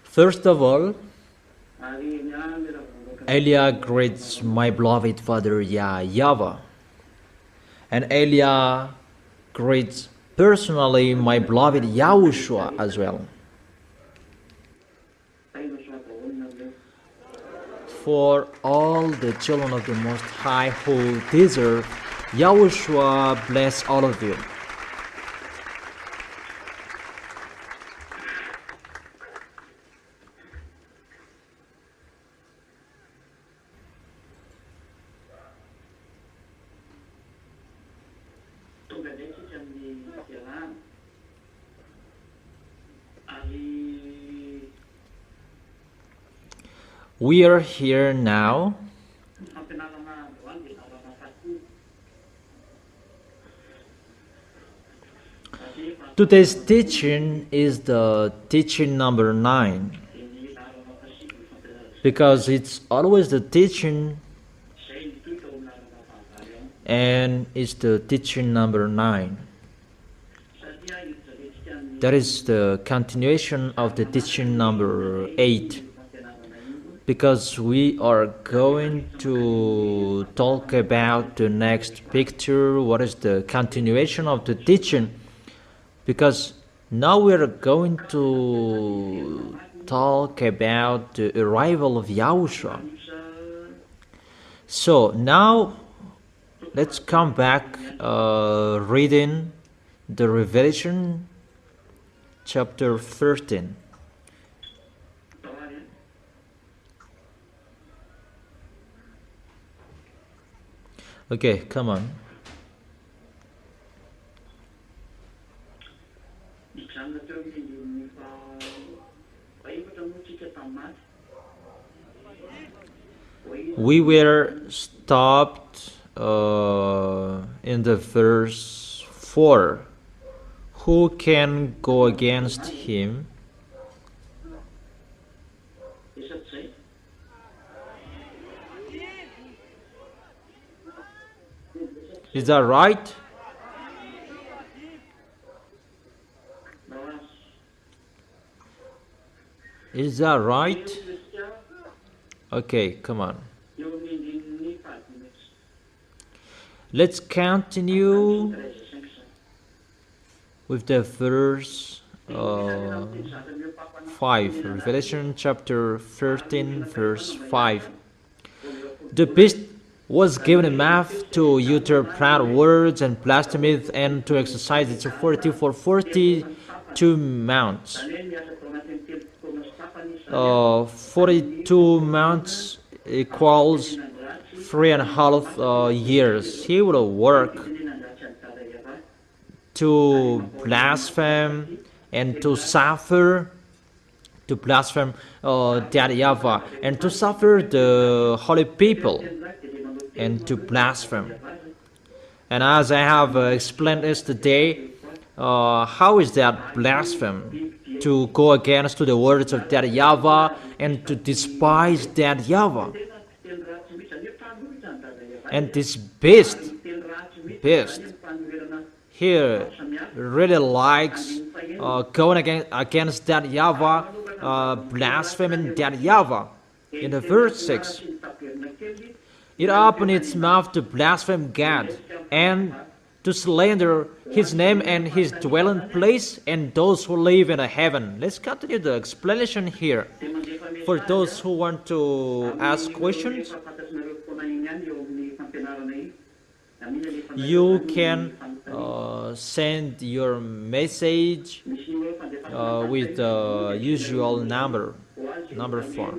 First of all, Eliah greets my beloved father YAHVAH, and Eliah greets personally my beloved YAHOSHUA as well. For all the children of the Most High who deserve, YAHOSHUA bless all of you. We are here now. Today's teaching is the teaching number 9, because it's always the teaching and it's the teaching number 9. That is the continuation of the teaching number 8. Because we are going to talk about the next picture, what is the continuation of the teaching, because now we are going to talk about the arrival of Yahushua. So now let's come back reading the Revelation chapter 13. Okay, come on. We were stopped in the verse 4. Who can go against him? Is that right? Is that right? Okay, come on. Let's continue with the verse 5. Revelation chapter 13, verse 5. The beast was given a mouth to utter proud words and blasphemy, and to exercise its authority for 42 months. 42 months equals 3.5 years. He will work to blaspheme and to suffer, to blaspheme that YAHVAH, and to suffer the holy people, and to blaspheme. And as I have explained yesterday, how is that blaspheme? To go against to the words of that YAHVAH and to despise that YAHVAH. And this beast here really likes going against that YAHVAH, blaspheming that YAHVAH. In the verse 6, it opened its mouth to blaspheme God and to slander his name and his dwelling place and those who live in heaven. Let's continue the explanation here. For those who want to ask questions, you can send your message with the usual number 4.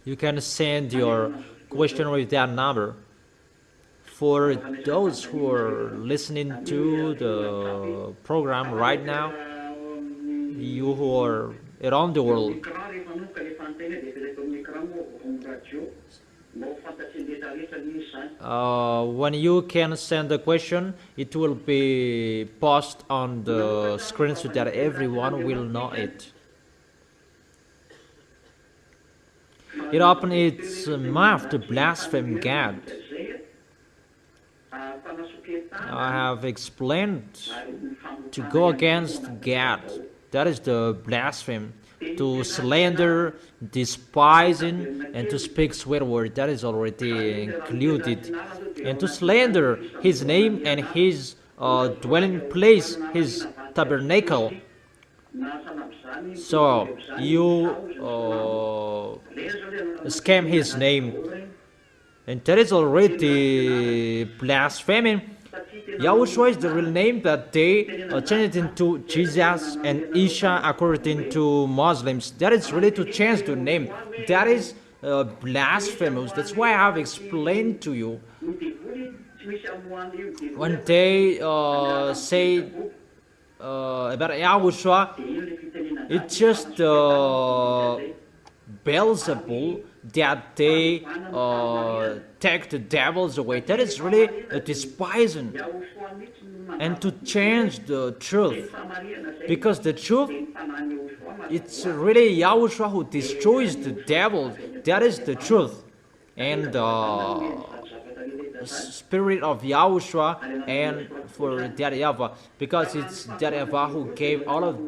You can send your question with that number. For those who are listening to the program right now, you who are around the world, when you can send the question, it will be posted on the screen so that everyone will know it. It opened its mouth to blaspheme God. I have explained to go against God That is the blasphemy. To slander, despising, and to speak swear word, that is already included. And to slander his name and his dwelling place, his tabernacle. So you scam his name, and that is already blasphemy. Yahushua is the real name, that they changed it into Jesus and Isha according to Muslims. That is really to change the name. That is blasphemous. That's why I have explained to you. When they say about Yahushua, it's just Beelzebul that they take the devils away. That is really despising, and to change the truth, because the truth, it's really Yahushua who destroys the devil. That is the truth, and spirit of Yahushua, and for that YAHVAH, because it's that YAHVAH who gave all of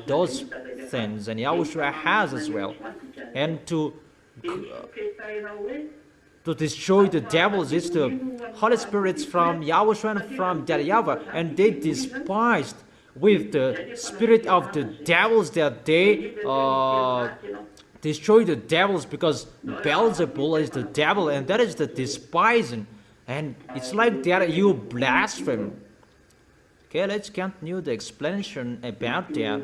those things, and Yahushua has as well. And to destroy the devils is the Holy Spirits from Yahushua and from that YAHVAH, and they despised with the spirit of the devils that they destroy the devils, because Beelzebul is the devil, and that is the despising, and it's like that you blaspheme. Okay, let's continue the explanation about that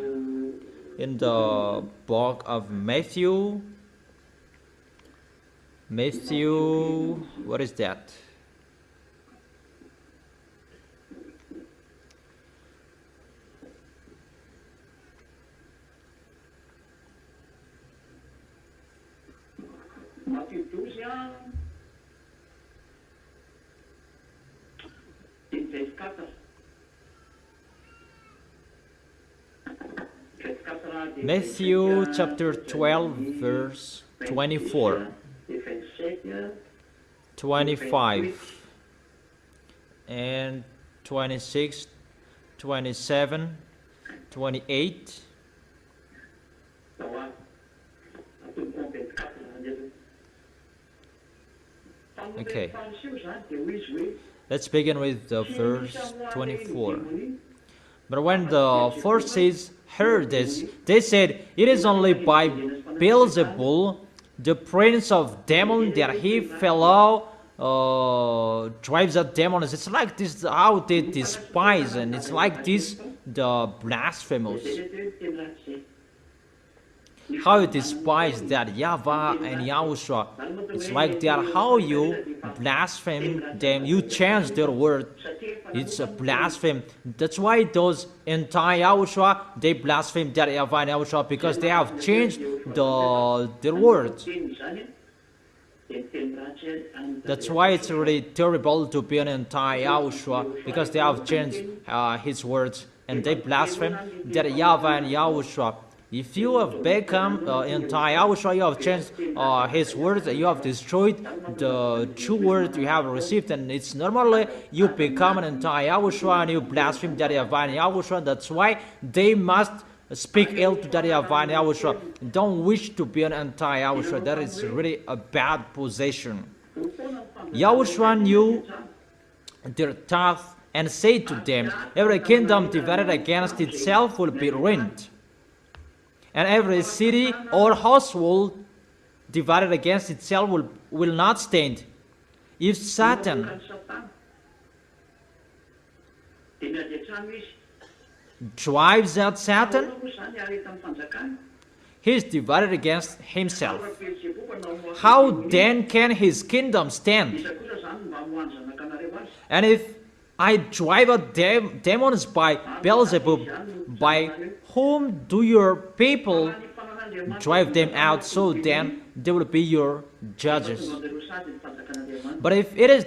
in the book of Matthew. What is that? Matthew chapter 12 verse 24, 25 and 26, 27, 28. Okay, let's begin with the verse 24. But when the Pharisees heard this, they said, "It is only by Beelzebul, the prince of demons, that he fellow drives out demons." It's like this how they despise, and it's like this the blasphemous. How you despise that YAHVAH and Yahushua. It's like that how you blaspheme them. You change their word. It's a blasphemy. That's why those anti-Yahushua, they blaspheme that YAHVAH and Yahushua, because they have changed their words. That's why it's really terrible to be an anti-Yahushua, because they have changed his words, and they blaspheme that YAHVAH and Yahushua. If you have become anti-Yahushua, you have changed his words, you have destroyed the true word you have received, and it's normally you become an anti-Yahushua and you blaspheme that YAHVAH and Yahushua. That's why they must speak ill to that YAHVAH and Yahushua. Don't wish to be an anti-Yahushua. That is really a bad position. Yahushua knew their thoughts and said to them, "Every kingdom divided against itself will be ruined, and every city or household divided against itself will not stand. If Satan drives out Satan, he is divided against himself. How then can his kingdom stand? And if I drive out demons by Beelzebub, by whom do your people drive them out? So then they will be your judges. But if it is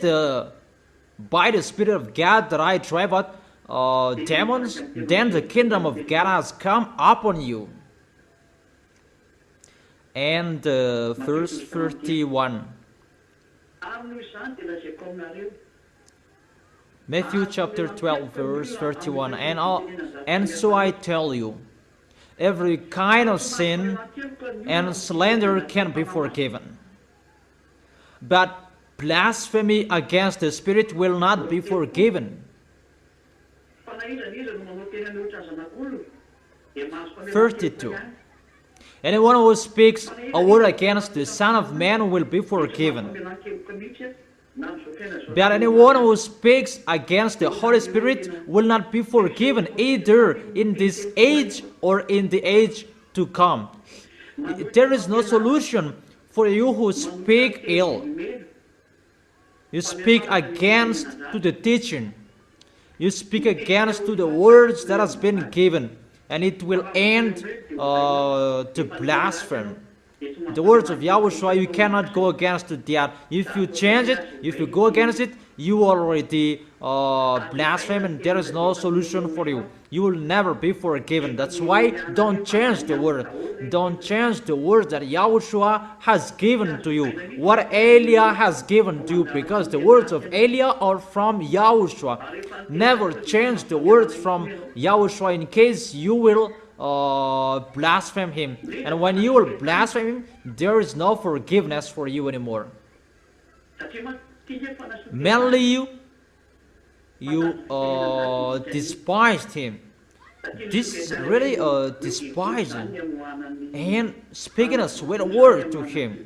by the Spirit of God that I drive out demons, then the kingdom of God has come upon you." And verse 31. Matthew chapter 12 verse 31. And so I tell you, every kind of sin and slander can be forgiven. But blasphemy against the Spirit will not be forgiven. 32. Anyone who speaks a word against the Son of Man will be forgiven. But anyone who speaks against the Holy Spirit will not be forgiven, either in this age or in the age to come. There is no solution for you who speak ill. You speak against to the teaching. You speak against to the words that has been given, and it will end to blasphemy. The words of Yahushua, you cannot go against that. If you change it, if you go against it, you already blaspheme, and there is no solution for you. You will never be forgiven. That's why don't change the word. Don't change the word that Yahushua has given to you. What Eliah has given to you, because the words of Eliah are from Yahushua. Never change the words from Yahushua in case you will blaspheme him. And when you will blaspheme him, there is no forgiveness for you anymore. Mainly you despised him. This is really despising and speaking a sweet word to him,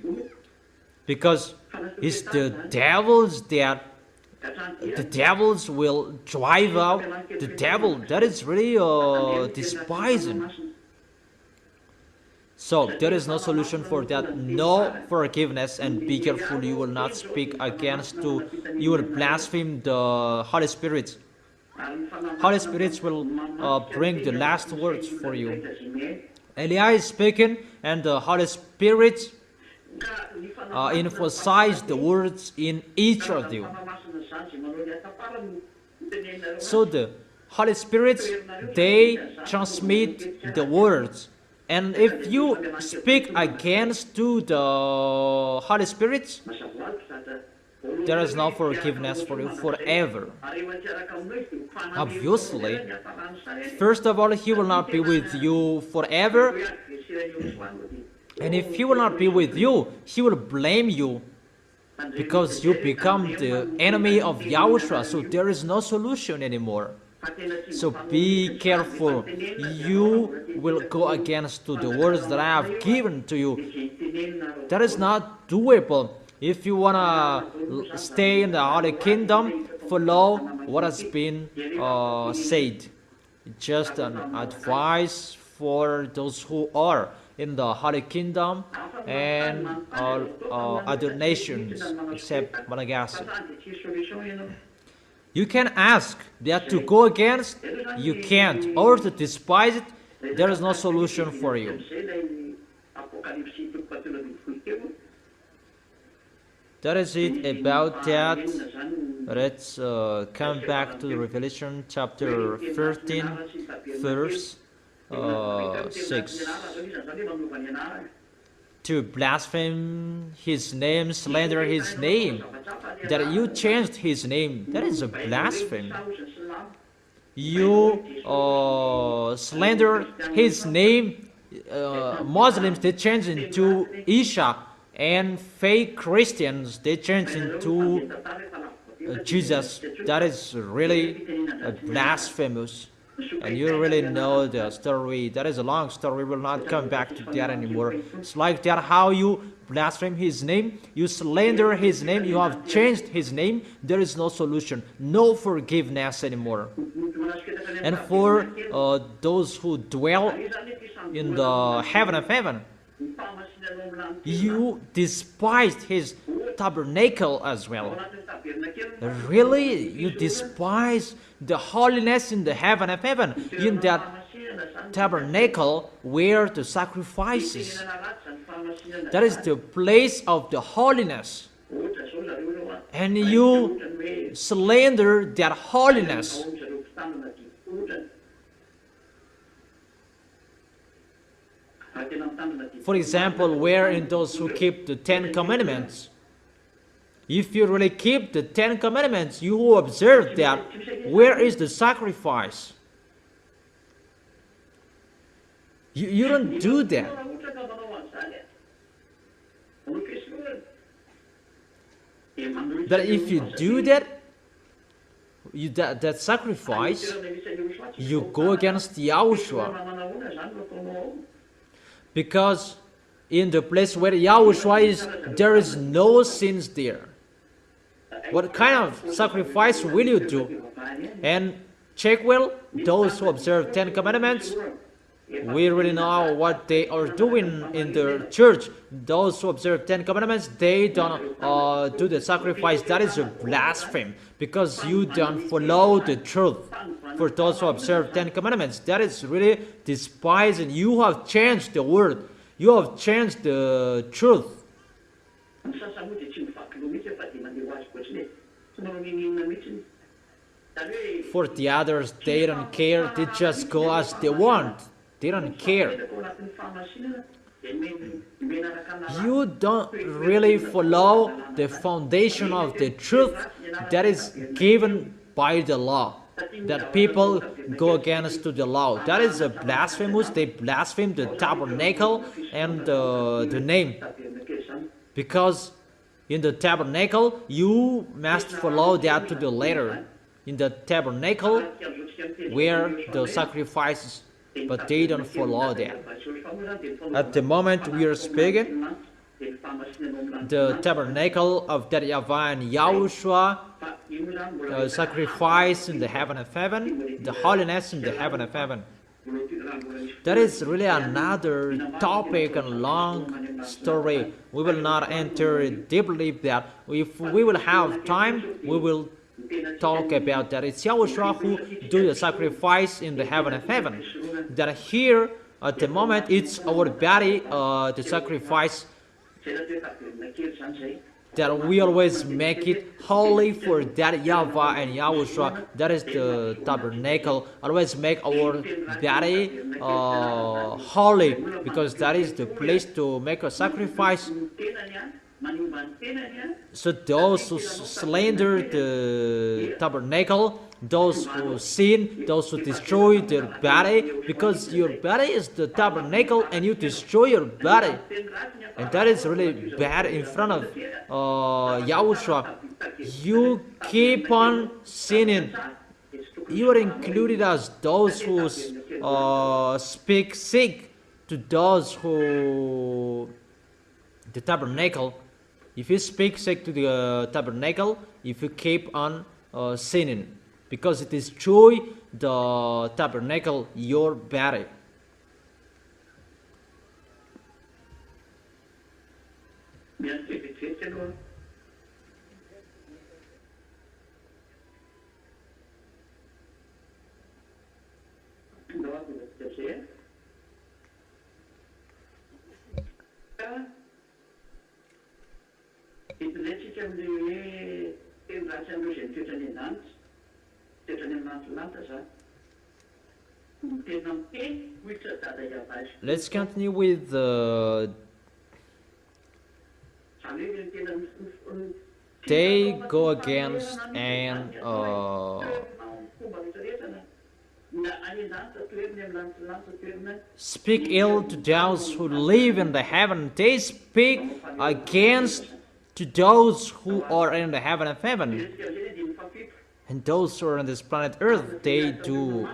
because it's the devils that the devils will drive out. The devil, that is really despising. So there is no solution for that, no forgiveness, and be careful you will not speak against you will blaspheme the Holy Spirit. Holy Spirit will bring the last words for you. Eliah is speaking, and the Holy Spirit emphasize the words in each of you. So the Holy Spirit, they transmit the words. And if you speak against to the Holy Spirit, there is no forgiveness for you forever. Obviously, first of all, he will not be with you forever. And if he will not be with you, he will blame you, because you become the enemy of Yahushua. So there is no solution anymore. So be careful. You will go against to the words that I have given to you. That is not doable. If you want to stay in the Holy Kingdom, follow what has been said. Just an advice for those who are in the Holy Kingdom and all other nations except Malagasy. You can ask that to go against, you can't, or to despise it. There is no solution for you. That is it about that. Let's come back to Revelation chapter 13, verse 6. To blaspheme his name, slander his name, that you changed his name, that is a blasphemy. You slander his name. Muslims, they change into Isha, and fake Christians, they change into Jesus. That is really blasphemous. And you really know the story. That is a long story. We will not come back to that anymore. It's like that, how you blaspheme his name, you slander his name, you have changed his name. There is no solution, no forgiveness anymore. And for those who dwell in the heaven of heaven, you despised his tabernacle as well. Really? You despise the holiness in the heaven of heaven, in that tabernacle where the sacrifices. That is the place of the holiness. And you slander that holiness. For example, where in those who keep the 10 Commandments, if you really keep the 10 Commandments, you who observe that, where is the sacrifice? You don't do that. That if you do that, that sacrifice, you go against Yahushua. Because in the place where Yahushua is, there is no sins there. What kind of sacrifice will you do? And check well, those who observe 10 commandments, we really know what they are doing in the church. Those who observe 10 commandments, they don't do the sacrifice. That is a blasphemy, because you don't follow the truth. For those who observe 10 commandments, that is really despising. You have changed the word. You have changed the truth. For the others, they don't care. They just go as they want. They don't care. You don't really follow the foundation of the truth that is given by the law. That people go against to the law. That is a blasphemous. They blaspheme the tabernacle and the name. Because in the tabernacle, you must follow that to the letter. In the tabernacle, where the sacrifices, but they don't follow that. At the moment we are speaking, the tabernacle of that YAHVAH and YAHOSHUA, sacrifice in the heaven of heaven, the holiness in the heaven of heaven. That is really another topic and long story. We will not enter deeply that. If we will have time, we will talk about that. It's Yahushua who do the sacrifice in the heaven of heaven. That here, at the moment, it's our body, the sacrifice, that we always make it holy for that YAHVAH and YAHOSHUA. That is the tabernacle. Always make our body holy, because that is the place to make a sacrifice. So those who slander the tabernacle, those who sin, those who destroy their body, because your body is the tabernacle and you destroy your body. And that is really bad in front of Yahushua. You keep on sinning. You are included as those who speak sick to those who the tabernacle. If you speak sick to the tabernacle, if you keep on sinning, because it destroys the tabernacle, your body. Let's continue with they go against and speak ill to those who live in the heaven. They speak against to those who are in the heaven of heaven. And those who are on this planet Earth, they do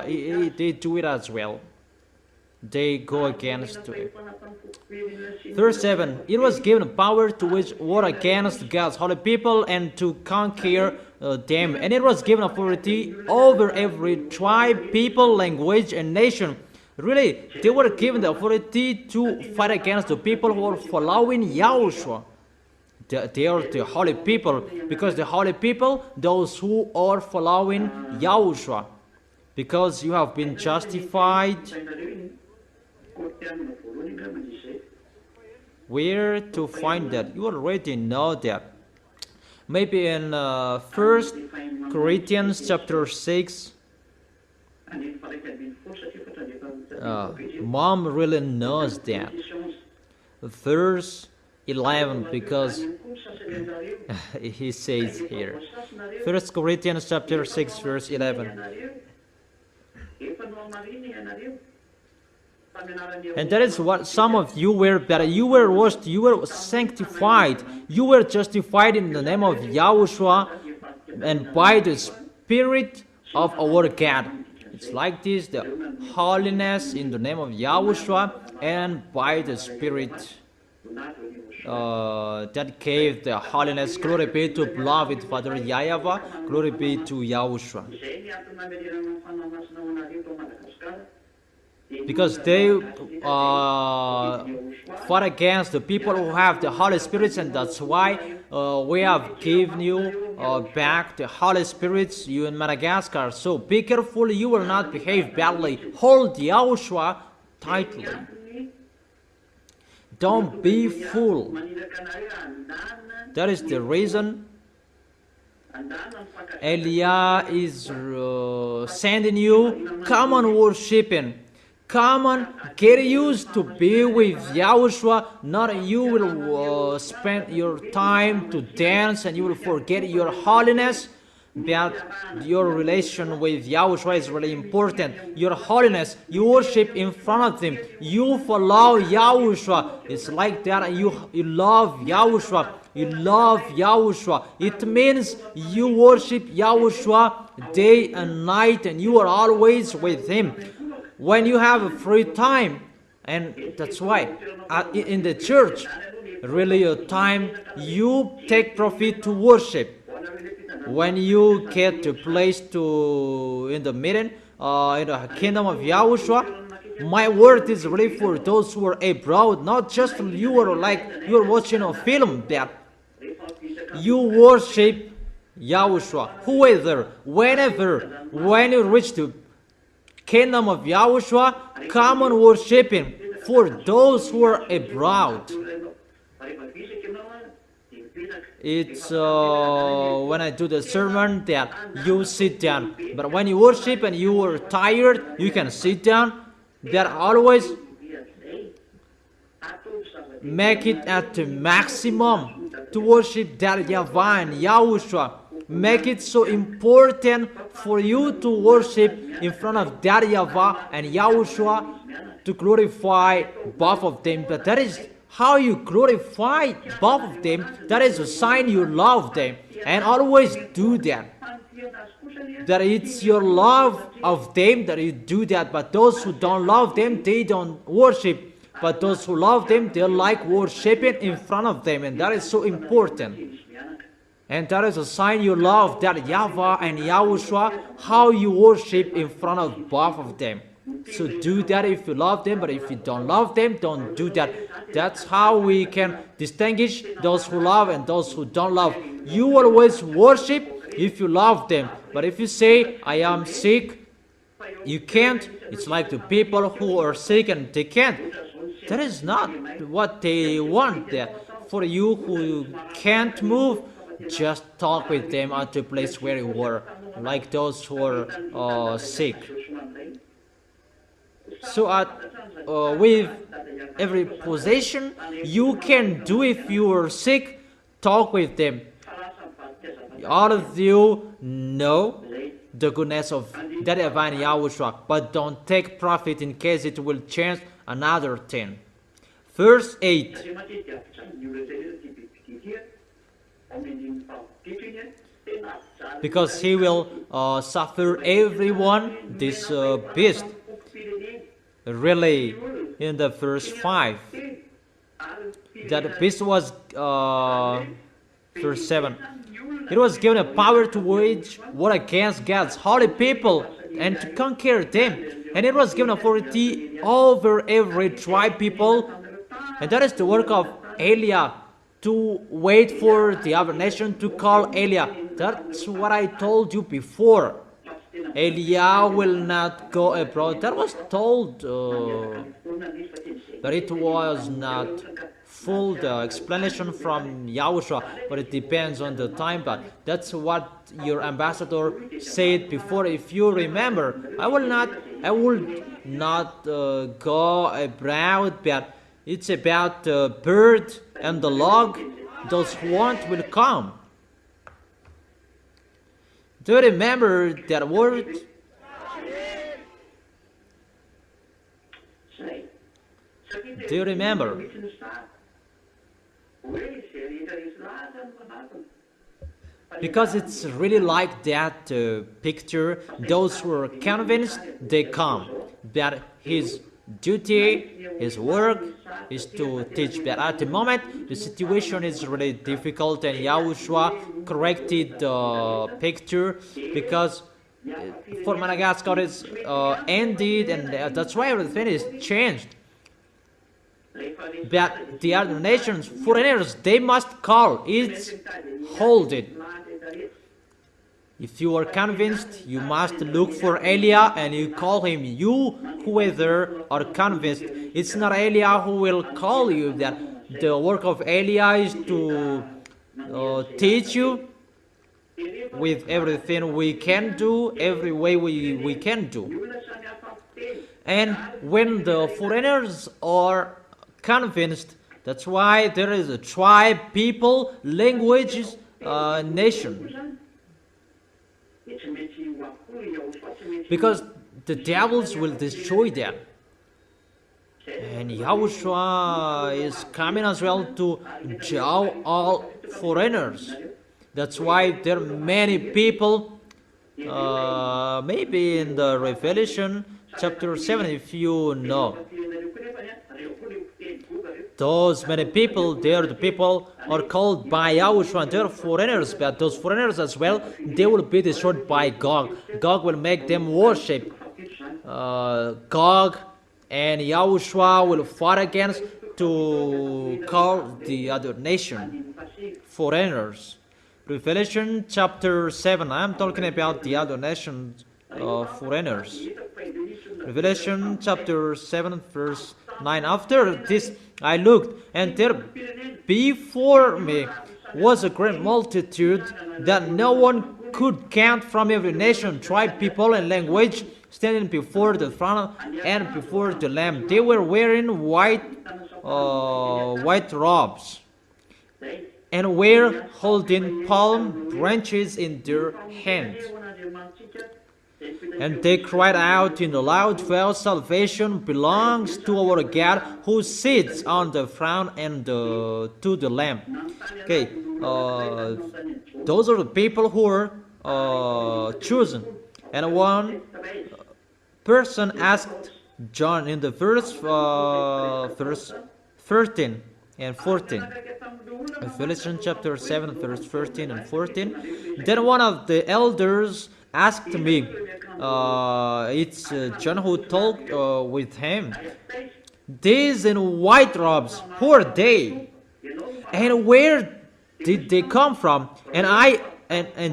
it as well. They go against it. Verse 7, it was given power to wage war against God's holy people and to conquer them. And it was given authority over every tribe, people, language, and nation. Really, they were given the authority to fight against the people who are following Yahushua. They are the holy people, because the holy people, those who are following Yahushua, because you have been justified. Where to find that? You already know that. Maybe in 1 Corinthians chapter 6. Mom really knows that. Verse 11, because he says here. 1 Corinthians chapter 6, verse 11. And that is what some of you were, that you were washed, you were sanctified, you were justified in the name of Yahushua and by the Spirit of our God. It's like this, the holiness in the name of Yahushua and by the Spirit that gave the holiness. Glory be to beloved Father YAHVAH. Glory be to Yahushua. Because they fought against the people who have the Holy Spirits, and that's why we have given you back the Holy Spirits, you in Madagascar. So be careful, you will not behave badly. Hold Yahushua tightly. Don't be fool. That is the reason Elia is sending you. Come on, worshiping. Come on, get used to be with Yahushua. Not you will spend your time to dance and you will forget your holiness. But your relation with Yahushua is really important. Your holiness, you worship in front of Him. You follow Yahushua. It's like that. You love Yahushua. You love Yahushua. It means you worship Yahushua day and night, and you are always with Him. When you have a free time, and that's why in the church, really a time you take profit to worship. When you get to place to in the meeting, in the kingdom of Yahushua, my word is really for those who are abroad, not just you are like you're watching a film that you worship Yahushua. Whoever, whenever, when you reach the kingdom of Yahushua, come on worship Him. For those who are abroad, it's when I do the sermon that you sit down. But when you worship and you are tired, you can sit down. That always make it at the maximum to worship that YAHVAH and Yahushua. Make it so important for you to worship in front of that YAHVAH and Yahushua to glorify both of them. But that is how you glorify both of them. That is a sign you love them. And always do that. That it's your love of them that you do that. But those who don't love them, they don't worship. But those who love them, they like worshiping in front of them. And that is so important. And that is a sign you love that YAHVAH and Yahushua, how you worship in front of both of them. So do that if you love them, but if you don't love them, don't do that. That's how we can distinguish those who love and those who don't love. You always worship if you love them. But if you say, I am sick, you can't. It's like the people who are sick and they can't. That is not what they want there. For you who can't move, just talk with them at the place where you were, like those who are sick. So with every possession you can do if you are sick, talk with them. All of you know the goodness of that divine Yahushua, but don't take profit in case it will change another thing. Verse 8. Because he will suffer everyone, this beast. Really, in the verse 5, that beast was, verse 7, it was given a power to wage war against God's holy people and to conquer them. And it was given authority over every tribe people. And that is the work of Elia, to wait for the other nation to call Elia. That's what I told you before. Elia will not go abroad. That was told, but it was not full, the explanation from Yahushua, but it depends on the time. But that's what your ambassador said before. If you remember, I will not go abroad, but it's about the bird and the log. Those who want will come. Do you remember that word? Do you remember? Because it's really like that picture. Those who are convinced, they come. That his duty, his work is to teach. But at the moment, the situation is really difficult, and Yahushua corrected the picture because for Madagascar is ended, and that's why everything is changed. But the other nations, foreigners, they must call. It's hold it. If you are convinced, you must look for Elia and you call him. You, whoever are convinced, it's not Elia who will call you. That the work of Elia is to teach you with everything we can do, every way we can do. And when the foreigners are convinced, that's why there is a tribe, people, languages, nation. Because the devils will destroy them. And Yahushua is coming as well to judge all foreigners. That's why there are many people, maybe in the Revelation chapter 7, if you know. Those many people, the people are called by Yahushua, and they're foreigners, but those foreigners as well, they will be destroyed by Gog. Gog will make them worship Gog, and Yahushua will fight against to call the other nation foreigners. Revelation chapter 7, I'm talking about the other nations foreigners. Revelation chapter 7 verse 9. After this I looked, and there before me was a great multitude that no one could count, from every nation, tribe, people, and language, standing before the throne and before the Lamb. They were wearing white robes, and were holding palm branches in their hands. And they cried out in a loud voice, "Salvation belongs to our God who sits on the throne and to the Lamb." Okay, those are the people who are chosen. And one person asked John in the verse 13 and 14. Revelation chapter 7, verse 13 and 14. Then one of the elders asked me, it's John who talked with him, "These in white robes, who are they? And where did they come from?" And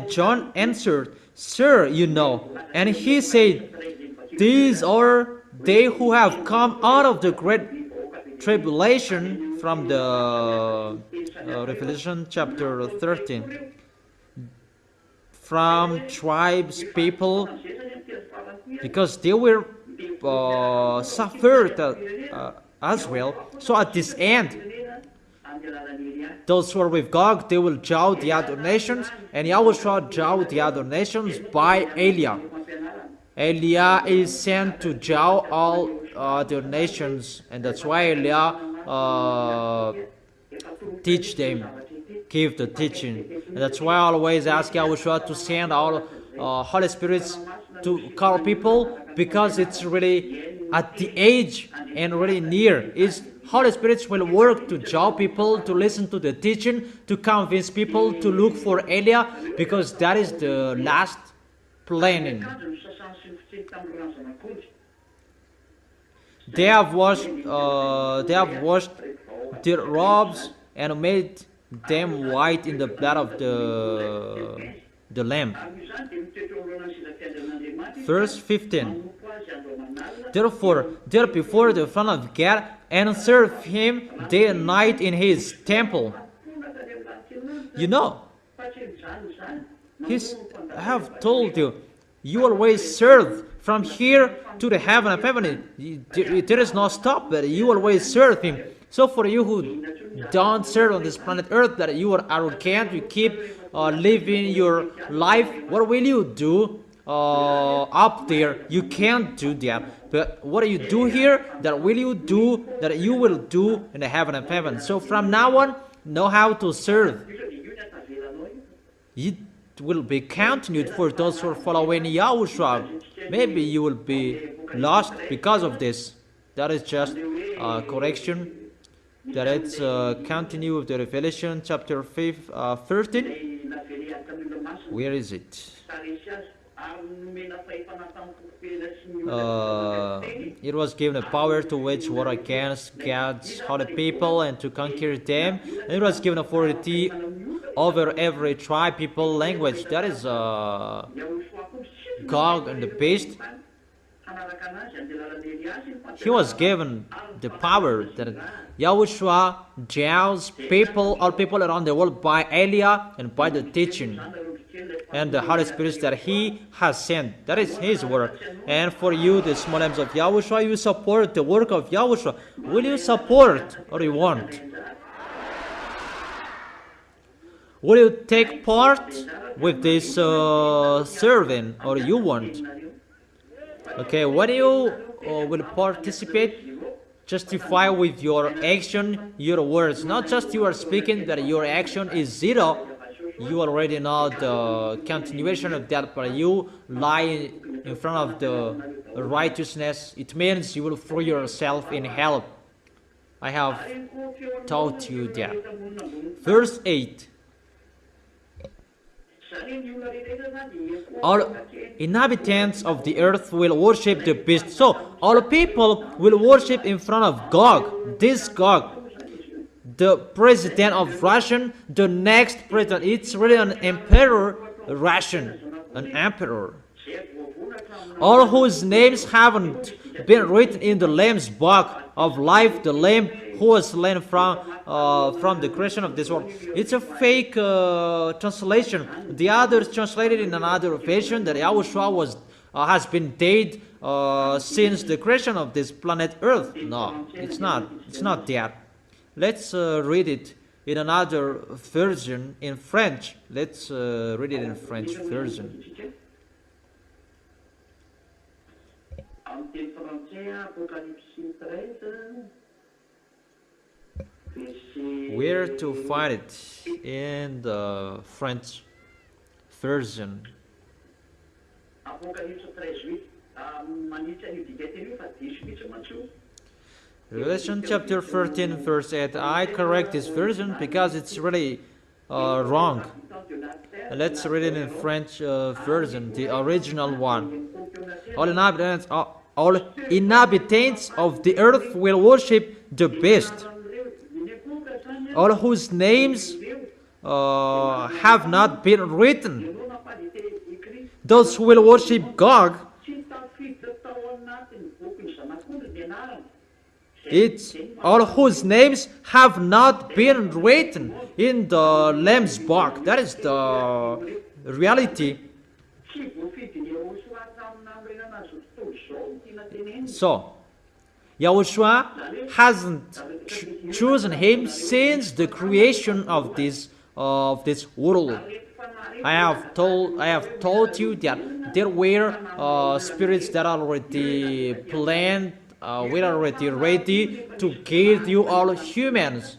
John answered, "Sir, you know." And he said, "These are they who have come out of the great tribulation," from the Revelation chapter 13. From tribes, people, because they were suffered as well. So at this end, those who are with Gog, they will judge the other nations, and Yahushua judge the other nations by Elia. Elia is sent to judge all other nations, and that's why Elia teach them, give the teaching. And that's why I always ask Yahushua to send all Holy Spirits to call people, because it's really at the age and really near. Is Holy Spirits will work to draw people to listen to the teaching, to convince people to look for Elia, because that is the last planning. They have washed their robes and made them white in the blood of the Lamb. Verse 15. Therefore, there before the throne of God, and serve him day and night in his temple. You know, I have told you, you always serve from here to the heaven of heaven. There is no stop, but you always serve him. So for you who don't serve on this planet Earth, that you are arrogant, you keep living your life, what will you do? up there. You can't do that. But what do you do here? That will you do, that you will do in the heaven of heaven. So from now on, know how to serve. It will be continued for those who are following Yahushua. Maybe you will be lost because of this. That is just correction. That it's continue with the Revelation chapter 13. Where is it? It was given a power to wage war against God's holy people and to conquer them. And it was given authority over every tribe, people, language. That is Gog and the beast. He was given the power that Yahushua judges people, all people around the world by Elia and by the teaching and the Holy Spirit that He has sent. That is His work. And for you, the small names of Yahushua, you support the work of Yahushua. Will you support or you won't? Will you take part with this serving or you won't? Okay, when you will participate, justify with your action, your words. Not just you are speaking that your action is zero. You already know the continuation of that, but you lie in front of the righteousness. It means you will throw yourself in hell. I have taught you that. Verse 8. All inhabitants of the earth will worship the beast. So all people will worship in front of Gog. This Gog, the president of Russia, the next president. It's really an emperor, Russian, an emperor. All whose names haven't been written in the Lamb's book of life, the Lamb who was slain from the creation of this world. It's a fake translation. The others translated in another version that Yahushua has been dead since the creation of this planet Earth. No, it's not. It's not that. Let's read it in another version in French. Let's read it in French version. Where to find it in the French version? Revelation chapter 13 verse 8. I correct this version because it's really wrong. Let's read it in French version, the original one. All inhabitants of the earth will worship the beast, all whose names have not been written. Those who will worship Gog, it's all whose names have not been written in the Lamb's book. That is the reality. So, Yahushua hasn't chosen him since the creation of this world. I have told you that there were spirits that are already planned. We are already ready to give you all humans,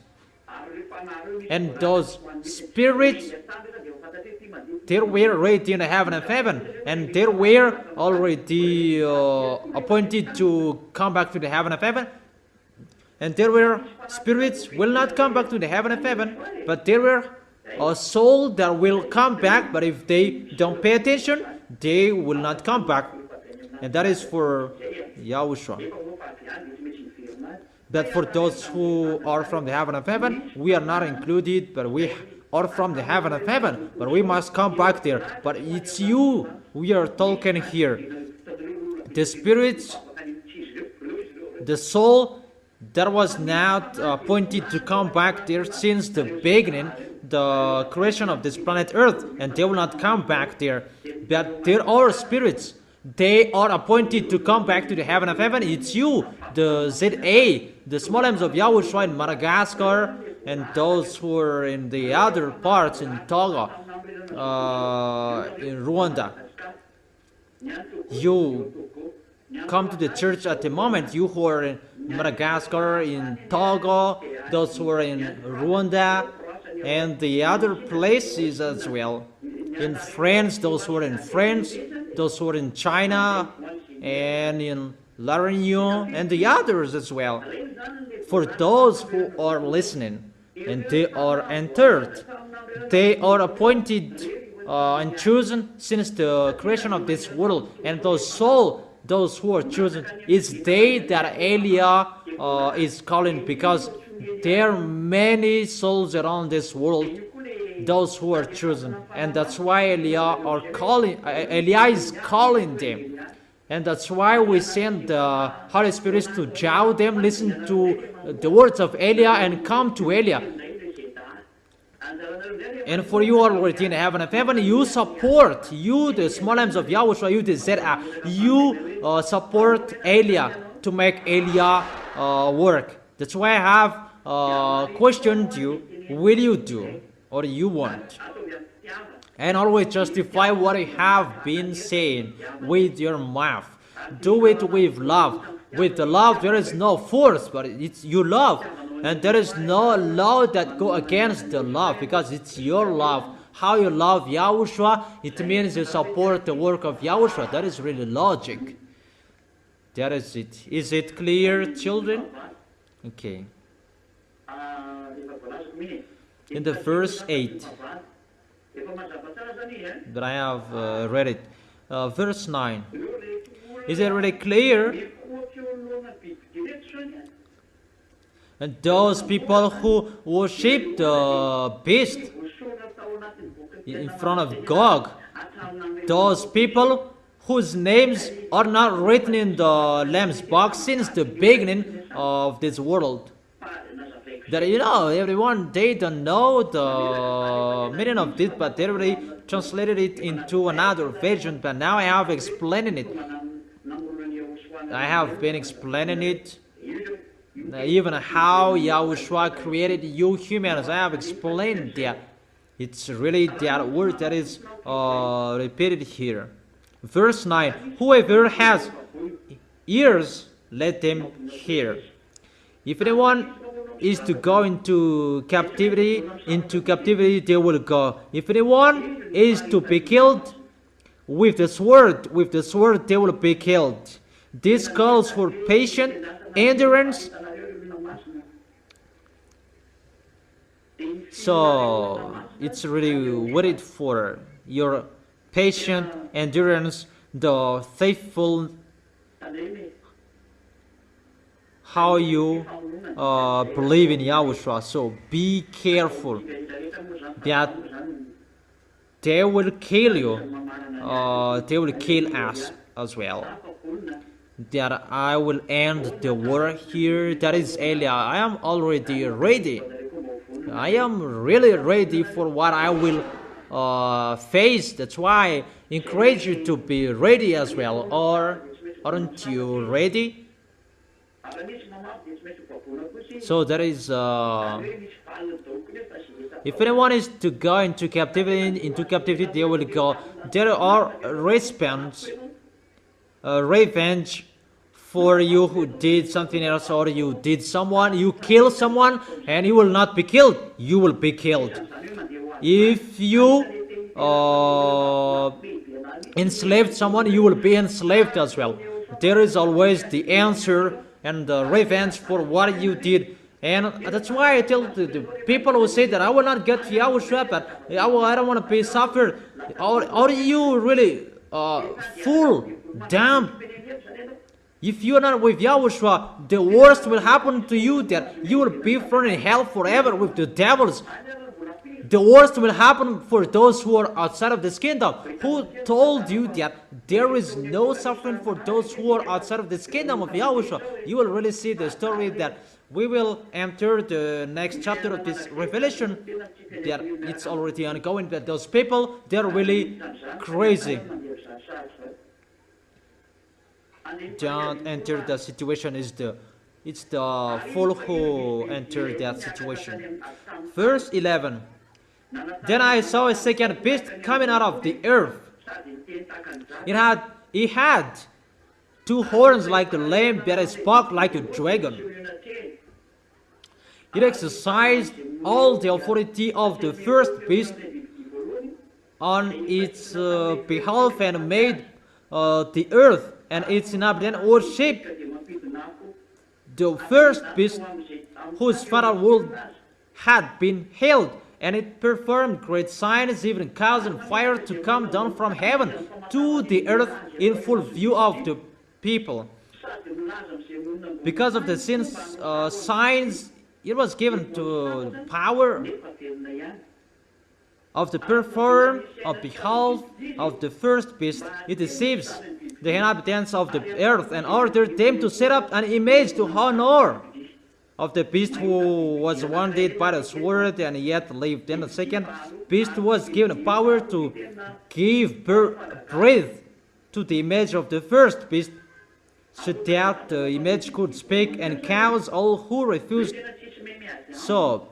and those spirits, they were ready in the heaven of heaven, and they were already appointed to come back to the heaven of heaven. And there were spirits will not come back to the heaven of heaven, but there were a soul that will come back. But if they don't pay attention, they will not come back, and that is for Yahushua. But for those who are from the heaven of heaven, we are not included, but we are from the heaven of heaven, but we must come back there. But it's you we are talking here. The spirits, the soul that was not appointed to come back there since the beginning, the creation of this planet Earth, and they will not come back there. But there are spirits. They are appointed to come back to the heaven of heaven. It's you, the ZA, the small names of Yahushua in Madagascar, and those who are in the other parts in Togo, in Rwanda. you come to the church at the moment, you who are in Madagascar, in Togo, those who are in Rwanda, and the other places as well. In France, those who are in France, those who are in China, and in La Réunion, and the others as well. For those who are listening, and they are entered, they are appointed and chosen since the creation of this world, and those who are chosen, it's they that Eliah is calling, because there are many souls around this world, those who are chosen, and that's why Eliah is calling them, and that's why we send the Holy Spirit to jow them, listen to the words of Eliah, and come to Eliah. And for you already in heaven, you support, the small lambs of Yahushua, you the ZA, you support Eliah to make Eliah work. That's why I have questioned you, will you do or you won't? And always justify what you have been saying with your mouth. Do it with love. With the love, there is no force, but it's you love. And there is no law that go against the love, because it's your love. How you love Yahushua, it means you support the work of Yahushua. That is really logic. That is it. Is it clear, children? Okay. In the verse 8, that I have read it. Verse 9. Is it really clear? And those people who worship the beast in front of God, those people whose names are not written in the Lamb's box since the beginning of this world. That everyone, they don't know the meaning of this, but they already translated it into another version. But now I have explained it. I have been explaining it. Even how Yahushua created you humans, I have explained that. It's really that word that is repeated here. Verse 9, whoever has ears, let them hear. If anyone is to go into captivity they will go. If anyone is to be killed with the sword they will be killed. This calls for patient endurance. So it's really waited for your patient endurance, the faithful, how you believe in Yahushua. So be careful that they will kill you, they will kill us as well. That I will end the war here. That is Eliah. I am already ready. I am really ready for what I will face. That's why I encourage you to be ready as well. Or aren't you ready? So that is if anyone is to go into captivity they will go. There are revenge for you who did something else, or you kill someone and you will not be killed, you will be killed. If you enslaved someone, you will be enslaved as well. There is always the answer and the revenge for what you did. And that's why I tell the people who say that I will not get Yahushua, but I don't want to be suffered. Are you really fool, dumb? If you are not with Yahushua, the worst will happen to you, that you will be thrown in hell forever with the devils. The worst will happen for those who are outside of this kingdom. Who told you that there is no suffering for those who are outside of this kingdom of Yahushua? You will really see the story that we will enter the next chapter of this Revelation. That it's already ongoing, that those people, they're really crazy. Don't enter the situation. It's the fool who entered that situation. Verse 11. Then I saw a second beast coming out of the earth. It had he had two horns like a lamb that spoke like a dragon. It exercised all the authority of the first beast on its behalf and made the earth and its inhabitants worship the first beast whose fatherhood had been held, and it performed great signs, even causing fire to come down from heaven to the earth in full view of the people. Because of the sin's signs, it was given to power of the perform on behalf of the first beast. It deceives the inhabitants of the earth and ordered them to set up an image to honor of the beast who was wounded by the sword and yet lived. Then the second beast was given power to give breath to the image of the first beast, so that the image could speak and cause all who refused. So,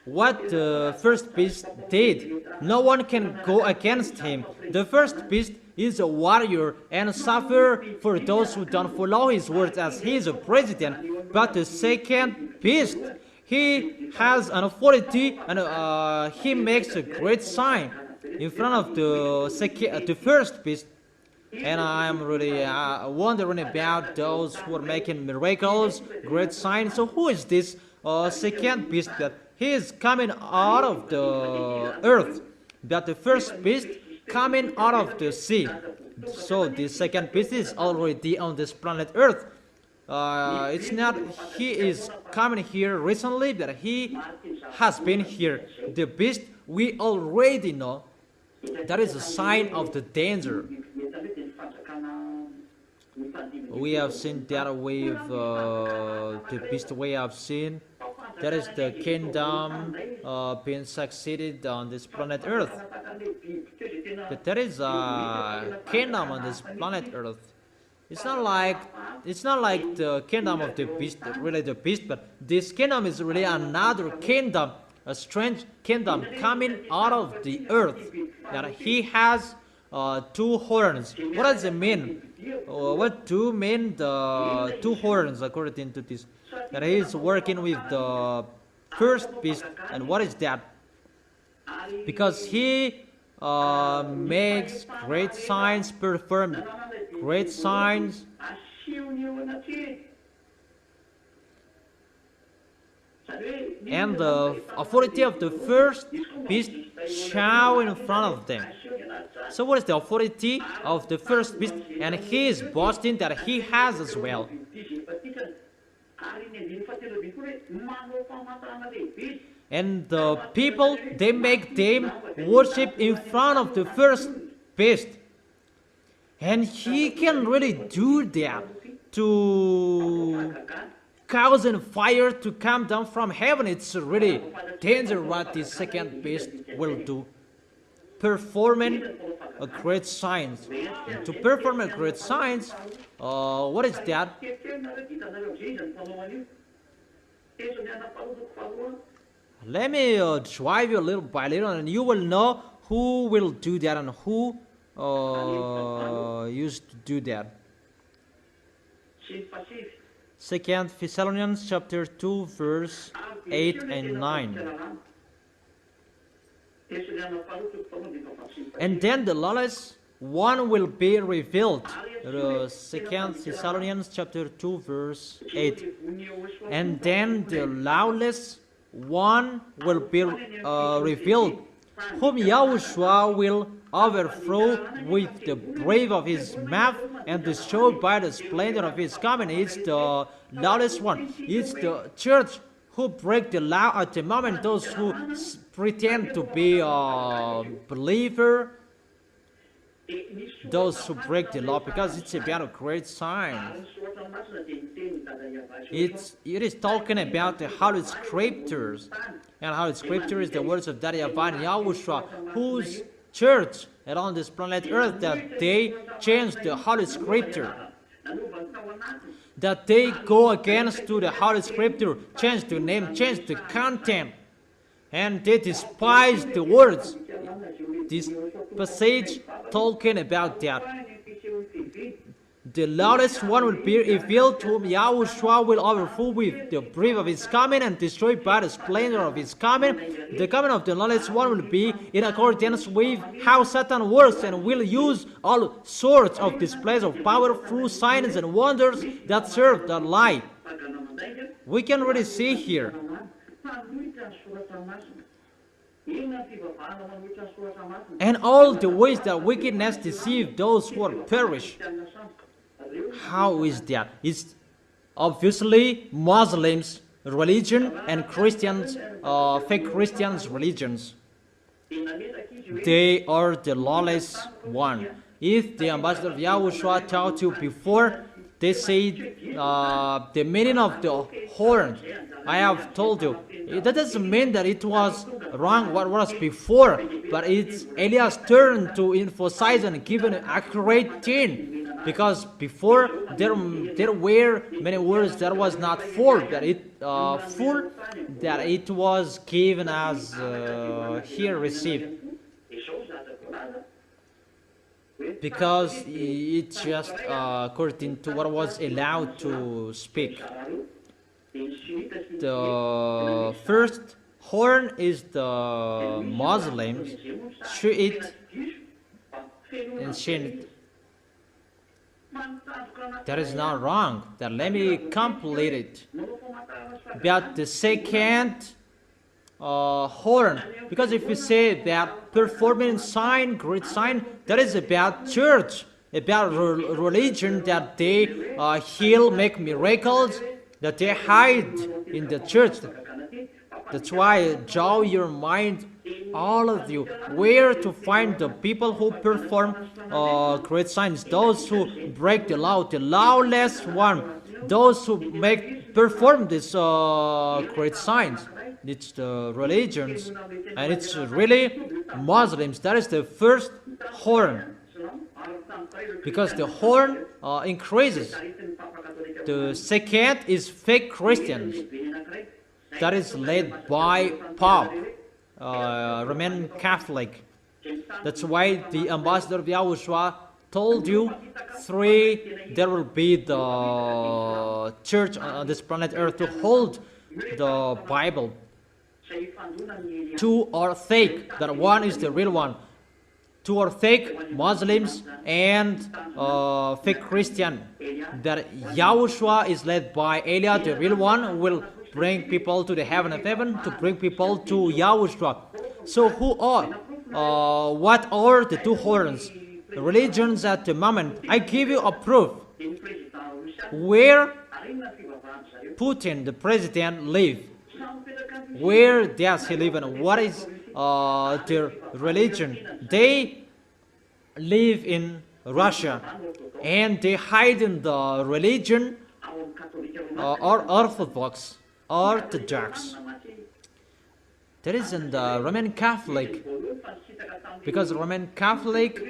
what the first beast did, no one can go against him. The first beast is a warrior and suffer for those who don't follow his words, as he is a president. But the second beast, he has an authority and he makes a great sign in front of the first beast. And I'm really wondering about those who are making miracles, great signs. So who is this second beast that he is coming out of the earth? That the first beast coming out of the sea. So the second beast is already on this planet Earth. It's not he is coming here recently, but he has been here. The beast we already know. That is a sign of the danger. We have seen that with the beast we have seen. That is the kingdom being succeeded on this planet Earth. But there is a kingdom on this planet Earth. It's not like the kingdom of the beast, really the beast, but this kingdom is really another kingdom, a strange kingdom coming out of the earth. That he has two horns. What does it mean? What do mean the two horns according to this? That he is working with the first beast. And what is that? Because he makes great signs, performed great signs. And the authority of the first beast show in front of them. So what is the authority of the first beast? And he is boasting that he has as well. And the people, they make them worship in front of the first beast. And he can really do that to cause fire to come down from heaven. It's really dangerous what this second beast will do. Performing a great signs. And to perform a great signs, what is that? Let me drive you little by little, and you will know who will do that and who used to do that. 2 Thessalonians chapter 2 verse 8 and 9. And then the lawless one will be revealed. 2 Thessalonians chapter 2 verse 8. And then the lawless one will be revealed, whom Yahushua will overthrow with the breath of his mouth and destroy by the splendor of his coming. It's the lawless one. It's the church who break the law at the moment. Those who pretend to be a believer, those who break the law, because it's about a great sign. It is talking about the Holy Scriptures, and Holy Scripture is the words of YAHVAH and YAHOSHUA, whose church and on this planet Earth, that they change the Holy Scripture, that they go against to the Holy Scripture, change the name, change the content, and they despise the words. this passage talking about that. The lawless one will be revealed, whom Yahushua will overthrow with the breath of his coming and destroy by the splendor of his coming. The coming of the lawless one will be in accordance with how Satan works, and will use all sorts of displays of power through signs and wonders that serve the lie. We can really see here. And all the ways that wickedness deceive those who perish. How is that? It's obviously Muslims' religion and Christians, fake Christians' religions. They are the lawless one. If the ambassador of Yahushua taught you before, they say the meaning of the horn, I have told you. That doesn't mean that it was wrong what was before, but it's Elias' turn to emphasize and give an accurate thing. Because before there were many words that was not full, that it was given as here received. Because it's just according to what was allowed to speak. The first horn is the Muslims, Shiite and Shiite. That is not wrong. That let me complete it. But the second horn, because if you say that performing sign, great sign, that is about church, about religion, that they heal, make miracles, that they hide in the church. That's why draw your mind, all of you, where to find the people who perform great signs, those who break the law, the lawless one, those who perform these great signs. It's the religions, and it's really Muslims. That is the first horn, because the horn increases. The second is fake Christians. That is led by Pope, Roman Catholic. That's why the ambassador of Yahushua told you there will be the church on this planet Earth to hold the Bible. Two are fake, that one is the real one. Two are fake Muslims and fake Christian. That Yahushua is led by Elia, the real one, will bring people to the heaven of heaven, to bring people to Yahushua. So what are the two horns? The religions at the moment. I give you a proof. Where Putin, the president, live? Where does he live, and what is their religion? They live in Russia, and they hide in the religion or Orthodox. That is in the Roman Catholic, because Roman Catholic,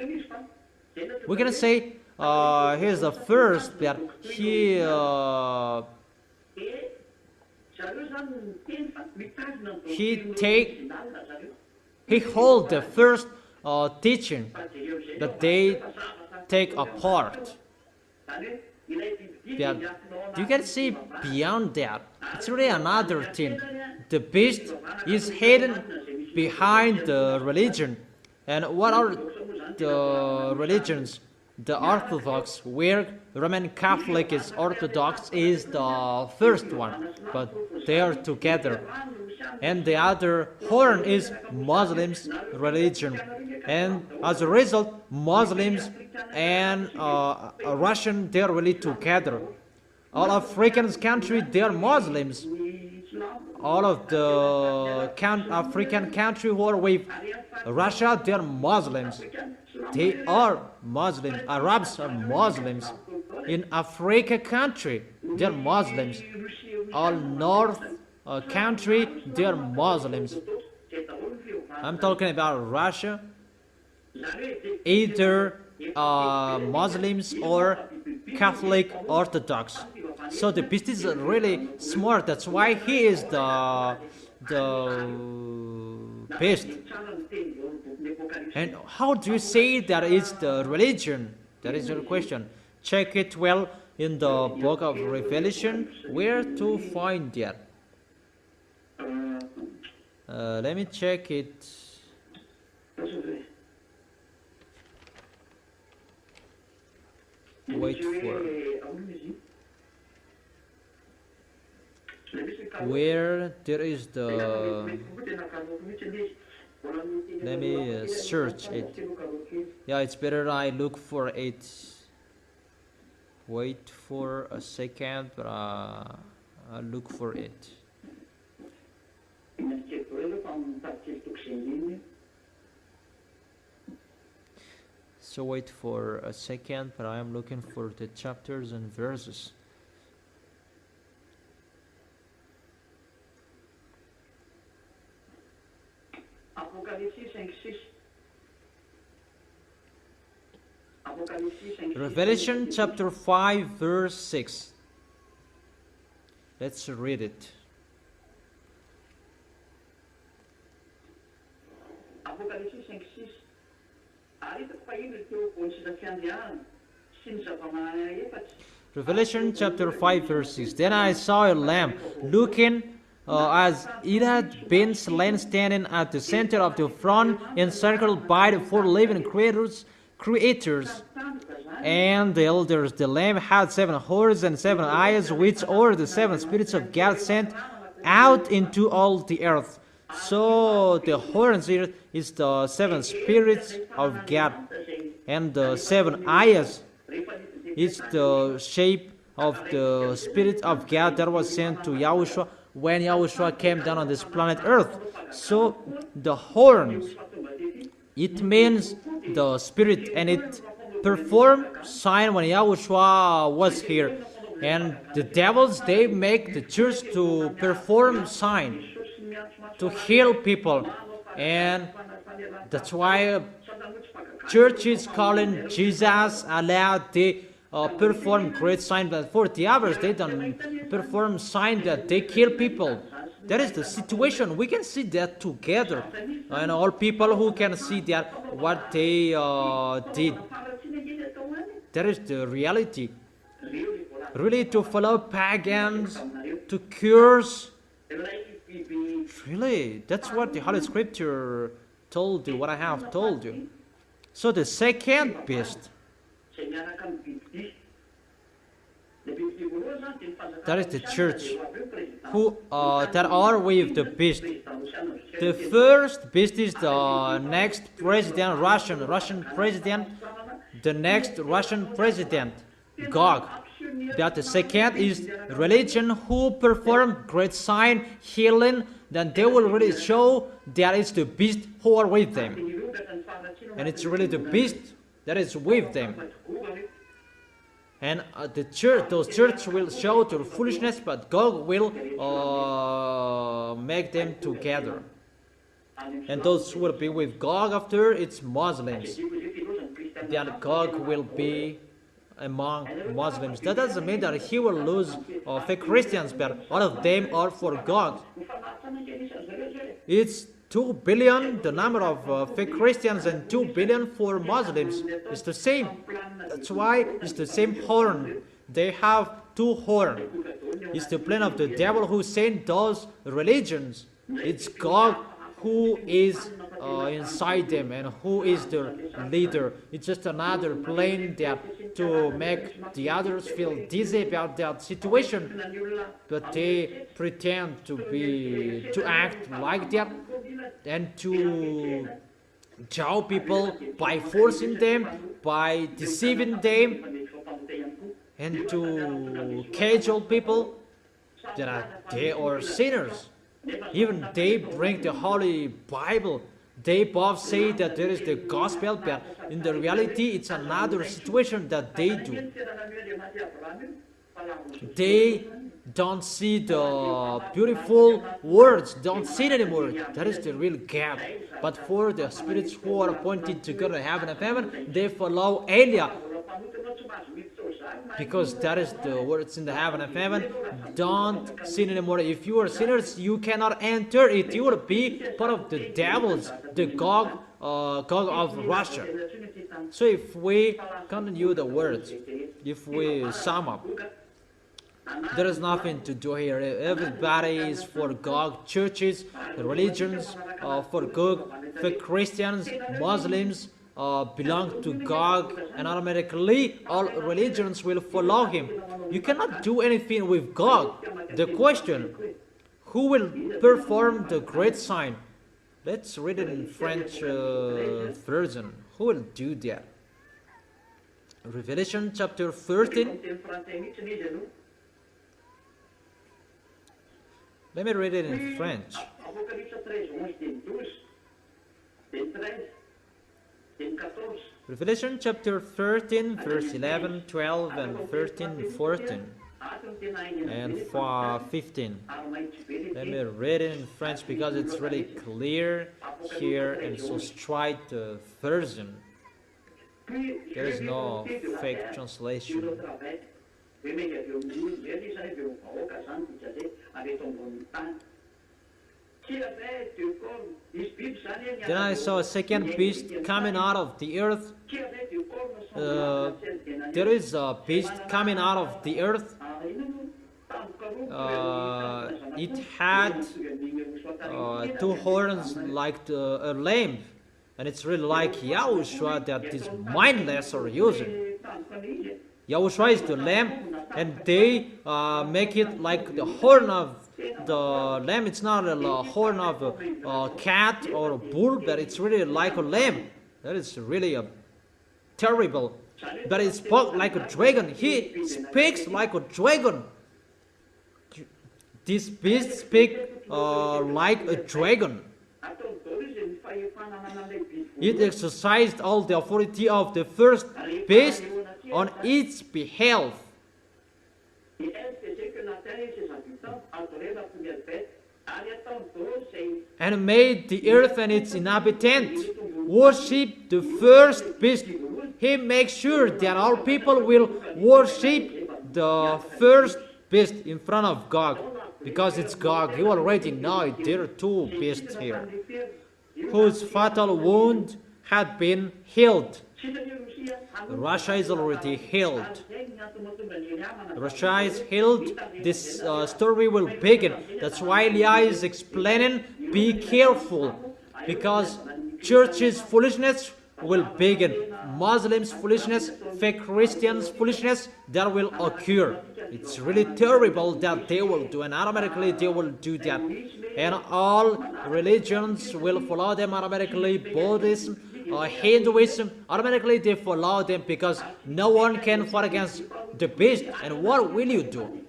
we're gonna say he's the first that he hold the first teaching that they take apart. Yeah, you can see beyond that. It's really another thing. The beast is hidden behind the religion. And what are the religions? The Orthodox, where Roman Catholic is Orthodox, is the first one, but they are together. And the other horn is Muslims' religion. And as a result, Muslims and Russian, they are really together. All African countries, they are Muslims. All of the African countries who are with Russia, they are Muslims. They are Muslims. Arabs are Muslims. In Africa country, they are Muslims. All North country, they are Muslims. I'm talking about Russia. Either Muslims or Catholic Orthodox. So the beast is really smart. That's why he is the beast. And how do you say that is the religion? That is your question. Check it well in the book of Revelation. Where to find that? Let me check it. Wait for where there is the. Let me search it. Yeah, it's better I look for it. Wait for a second, but I'll look for it. So wait for a second, but I am looking for the chapters and verses. Revelation chapter 5 verse 6. Let's read it. Revelation chapter 5 verse 6. Then I saw a lamb looking as it had been slain, standing at the center of the throne, encircled by the four living creators, and the elders. The lamb had 7 horns and 7 eyes, which are the 7 spirits of God sent out into all the earth. So the horns here is the 7 spirits of God, and the 7 eyes is the shape of the spirit of God that was sent to Yahushua when Yahushua came down on this planet Earth. So the horns, it means the spirit, and it performed sign when Yahushua was here. And the devils, they make the church to perform sign, to heal people, and that's why church is calling Jesus, Allah. They perform great signs, but for the others, they don't perform signs that they kill people. That is the situation. We can see that together, and all people who can see that what they did. That is the reality. Really, to follow pagans, to curse. Really, that's what the Holy Scripture told you, what I have told you. So the second beast, that is the church, who that are with the beast. The first beast is the next president, Russian president, the next Russian president, Gog. That the second is religion, who perform great sign, healing. Then they will really show that it's the beast who are with them, and it's really the beast that is with them. And the church, those church will show their foolishness, but God will make them together. And those who will be with God after, it's Muslims. Then God will be among Muslims. That doesn't mean that he will lose fake Christians, but all of them are for God. It's 2 billion, the number of fake Christians, and 2 billion for Muslims. It's the same. That's why it's the same horn. They have 2 horns. It's the plan of the devil who sent those religions. It's God who is inside them and who is their leader. It's just another plan that to make the others feel dizzy about that situation, but they pretend to act like that and to jaw people by forcing them, by deceiving them, and to cajole people that they are sinners. Even they bring the Holy Bible. They both say that there is the gospel, but in the reality, it's another situation that they do. They don't see the beautiful words, don't see it anymore. That is the real gap. But for the spirits who are appointed to go to heaven and heaven, they follow Elia. because that is the words in the heaven of heaven. Don't sin anymore. If you are sinners, you cannot enter it. You will be part of the devils, the Gog of Russia. So if we continue the words, if we sum up, there is nothing to do here. Everybody is for Gog. Churches, religions, for Gog. For Christians, Muslims belong to Gog, and automatically all religions will follow him. You cannot do anything with Gog. The question, who will perform the great sign? Let's read it in French version. Who will do that? Revelation chapter 13. Let me read it in French. Revelation chapter 13, verse 11, 12, and 13, 14, and 15. Let me read it in French because it's really clear here and so straight version. There is no fake translation. Then I saw a second beast coming out of the earth. There is a beast coming out of the earth. It had two horns like a lamb, and it's really like YAHOSHUA that is mindless or using. YAHOSHUA is the lamb, and they make it like the horn of the lamb. It's not a horn of a cat or a bull, but it's really like a lamb. That is really terrible. But it spoke like a dragon. He speaks like a dragon. This beast speaks like a dragon. It exercised all the authority of the first beast on its behalf, and made the earth and its inhabitant worship the first beast. He makes sure that all people will worship the first beast in front of Gog, because it's Gog. You already know it. There are two beasts here, whose fatal wound had been healed. Russia is already healed. Russia is healed. This story will begin. That's why YAH is explaining, be careful, because churches' foolishness will begin. Muslims' foolishness, fake Christians' foolishness, that will occur. It's really terrible that they will do, and automatically they will do that. And all religions will follow them automatically. Buddhism, Hinduism, automatically they follow them, because no one can fight against the beast. And what will you do?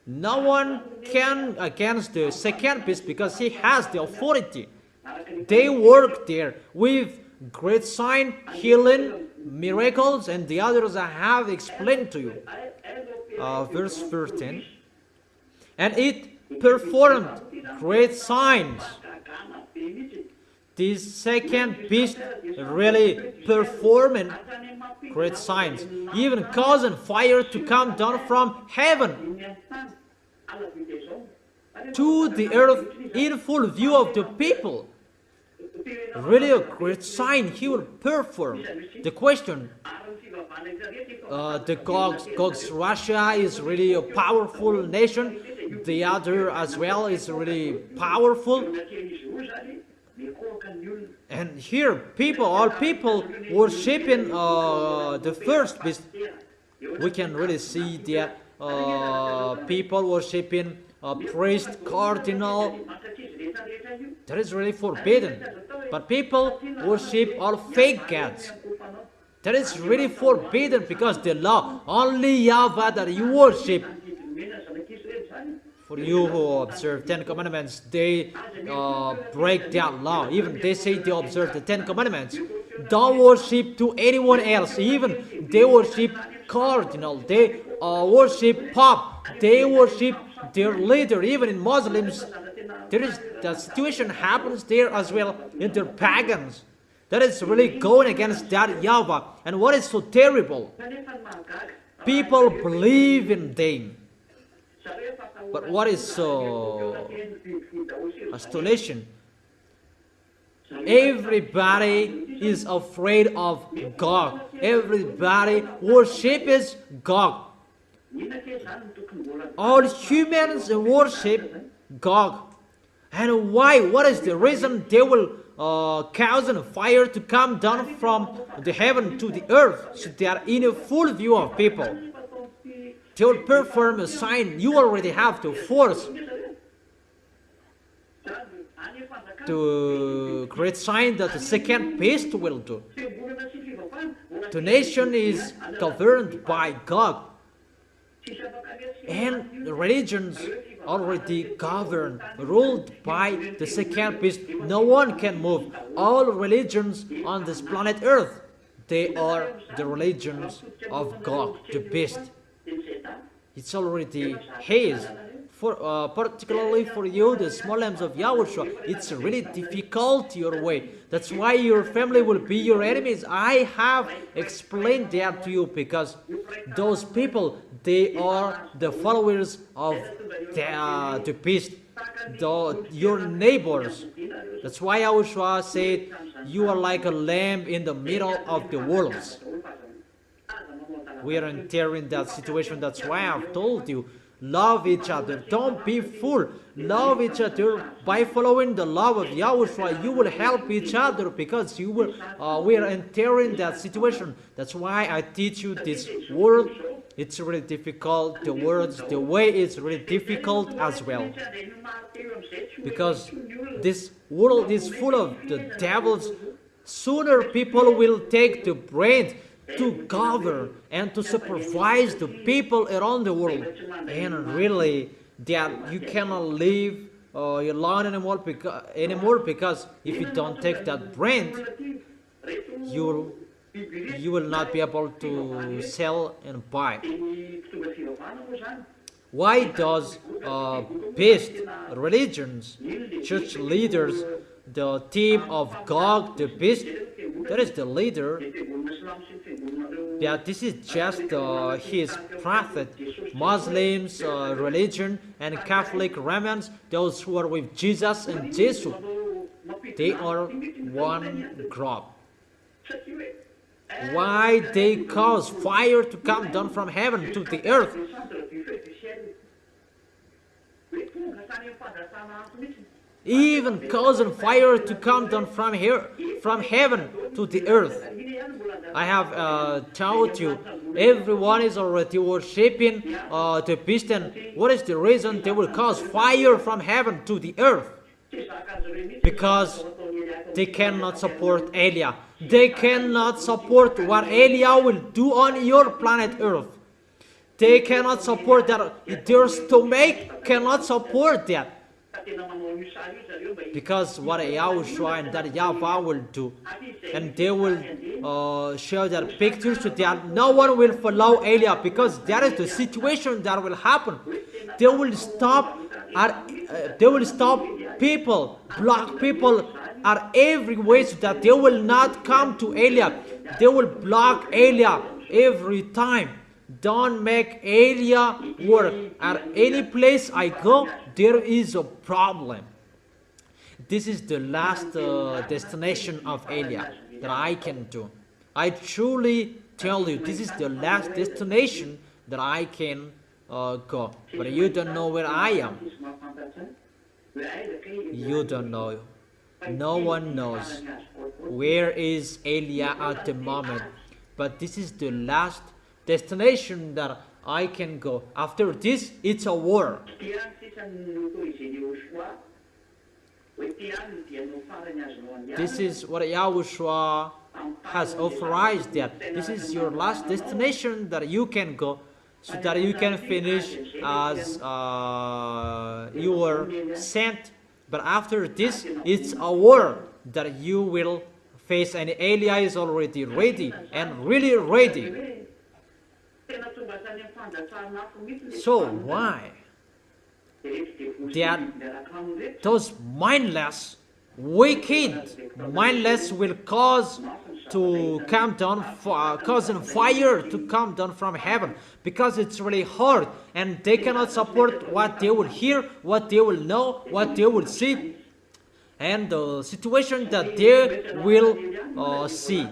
No one can against the second beast, because he has the authority. They work there with great sign, healing, miracles, and the others I have explained to you. Verse 13. And it performed great signs. This second beast really performing great signs, even causing fire to come down from heaven to the earth in full view of the people. Really a great sign he will perform. The question, the Gog's Russia is really a powerful nation. The other as well is really powerful. And here, all people worshiping the first beast. We can really see that people worshiping a priest, cardinal. That is really forbidden. But people worship all fake gods. That is really forbidden, because the law, only YAHVAH that you worship. For you who observe 10 commandments, they break that law. Even they say they observe the 10 commandments. Don't worship to anyone else. Even they worship cardinal. They worship pope. They worship their leader. Even in Muslims, there is the situation happens there as well in their pagans. That is really going against that YAHVAH. And what is so terrible? people believe in them. But what is so astonishing? Everybody is afraid of God. Everybody worships God. All humans worship God. And why? What is the reason? They will cause a fire to come down from the heaven to the earth, so they are in a full view of people. They will perform a sign. You already have to force to create sign that the second beast will do. The nation is governed by God, and the religions already governed, ruled by the second beast. No one can move. All religions on this planet Earth, they are the religions of God, the beast. It's already his. Particularly for you, the small lambs of Yahushua, it's really difficult your way. That's why your family will be your enemies. I have explained that to you, because those people, they are the followers of the beast, your neighbors. That's why Yahushua said, you are like a lamb in the middle of the wolves. We are entering that situation. That's why I've told you, love each other. Don't be fool. Love each other. By following the love of Yahushua, you will help each other, because you will. We are entering that situation. That's why I teach you this word. It's really difficult. The words, the way is really difficult as well, because this world is full of the devils. Sooner people will take the brain to govern and to supervise the people around the world, and really that you cannot live alone anymore, because if you don't take that brand, you will not be able to sell and buy. Why does beast religions, church leaders, the team of God, the beast, that is the leader, that this is just his prophet, Muslims, religion, and Catholic Romans, those who are with Jesus and Jesus, they are one group. Why they cause fire to come down from heaven to the earth? Even causing fire to come down from heaven to the earth. I have told you, everyone is already worshipping the beast, and what is the reason they will cause fire from heaven to the earth? Because they cannot support Eliah. They cannot support what Eliah will do on your planet Earth. They cannot support that. Their stomach cannot support that. Because what YAHOSHUA and that YAHVAH will do, and they will show their pictures to that. No one will follow Eliah, because that is the situation that will happen. They will stop people, block people at every way, so that they will not come to Eliah. They will block Eliah every time. Don't make Eliah work. At any place I go, there is a problem. This is the last destination of Eliah that I can do. I truly tell you, this is the last destination that I can go. But you don't know where I am. You don't know. No one knows where is Eliah at the moment. But this is the last destination that I can go. After this, it's a war. This is what YAHOSHUA has authorized, that this is your last destination that you can go, so that you can finish as you were sent. But after this, it's a war that you will face, and Eliah is already ready, and really ready. So why that those mindless, wicked, mindless will cause to come down, causing fire to come down from heaven, because it's really hard and they cannot support what they will hear, what they will know, what they will see, and the situation that they will see.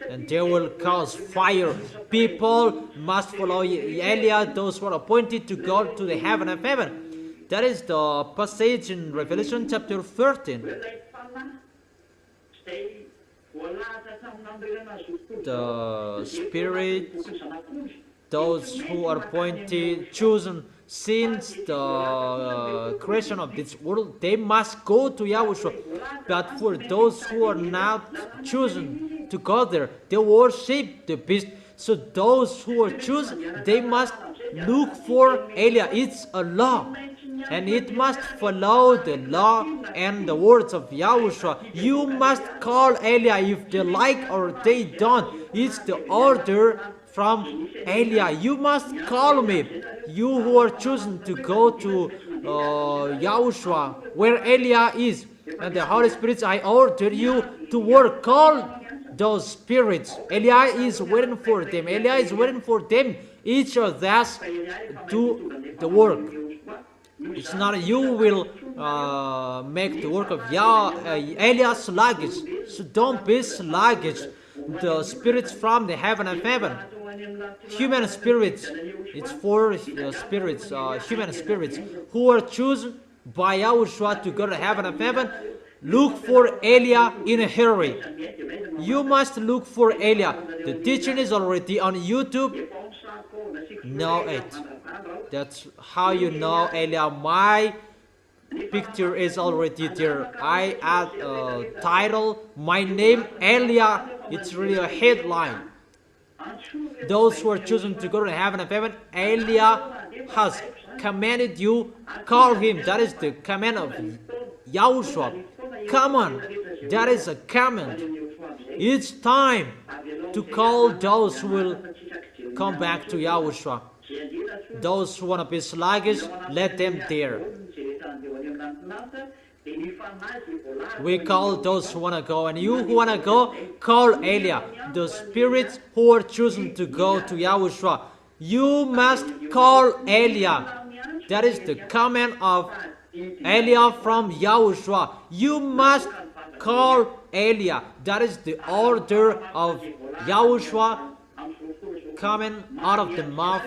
And they will cause fire. People must follow Eliah, those who are appointed to go to the heaven of heaven. That is the passage in Revelation chapter 13. The Spirit, those who are appointed, chosen since the creation of this world, they must go to Yahushua. But for those who are not chosen to go there, they worship the beast. So those who are chosen, they must look for Eliah. It's a law, and it must follow the law and the words of Yahushua. You must call Eliah if they like or they don't. It's the order from Eliah. You must call me, you who are chosen to go to Yahushua, where Eliah is. And the Holy Spirit, I order you to work. Call those spirits. Eliah is waiting for them. Eliah is waiting for them. Each of us do the work. It's not you will make the work of Eliah sluggish. So don't be sluggish. The spirits from the heaven of heaven, human spirits, it's for spirits, human spirits who are chosen by Yahushua to go to heaven of heaven, look for Eliah in a hurry. You must look for Eliah. The teaching is already on YouTube. Know it. That's how you know Eliah. My picture is already there. I add a title, my name Eliah. It's really a headline. Those who are chosen to go to heaven of heaven, Eliah has commanded you, call him. That is the command of Yahushua. Come on, that is a command. It's time to call those who will come back to Yahushua. Those who want to be sluggish, let them there. We call those who want to go, and you who want to go, call Eliah. The spirits who are chosen to go to Yahushua, you must call Eliah. That is the command of Eliah from Yahushua. You must call Eliah. That is the order of Yahushua coming out of the mouth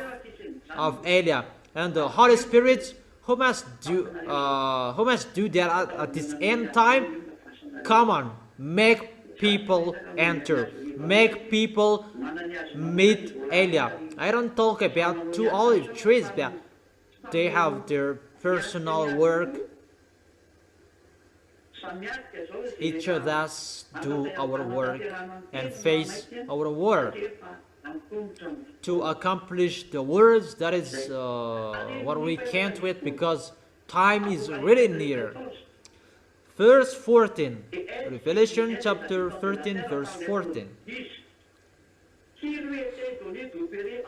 of Eliah. And the Holy Spirit who must do that at this end time. Come on, make people enter, make people meet Eliah. I don't talk about two olive trees, but they have their personal work. Each of us do our work and face our work to accomplish the words. That is what we can't wait, because time is really near. Verse 14, Revelation chapter 13, verse 14.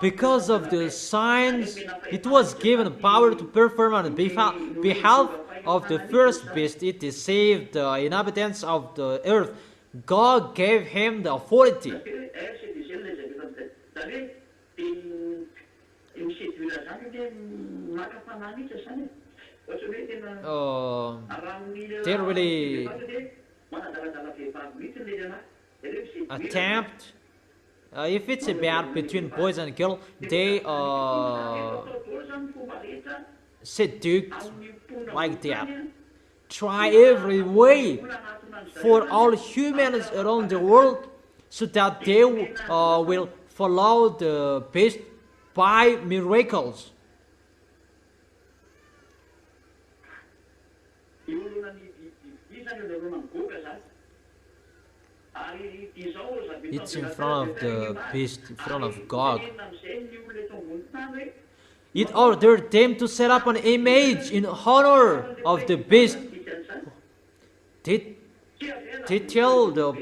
Because of the signs, it was given power to perform on behalf of the first beast. It deceived the inhabitants of the earth. God gave him the authority. They really attempt, if it's about between boys and girls, they seduced like that. Try every way for all humans around the world so that they will follow the beast by miracles. It's in front of the beast, in front of God. It ordered them to set up an image in honor of the beast. They tell the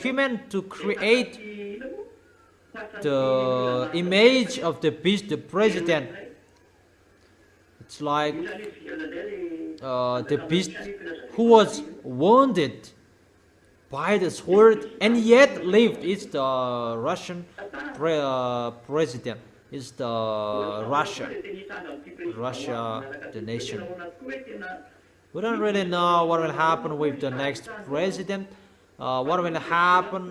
human to create the image of the beast, the president. It's like the beast who was wounded by the sword, and yet lived. Is the Russian president. Is the Russia, the nation. We don't really know what will happen with the next president. What will happen?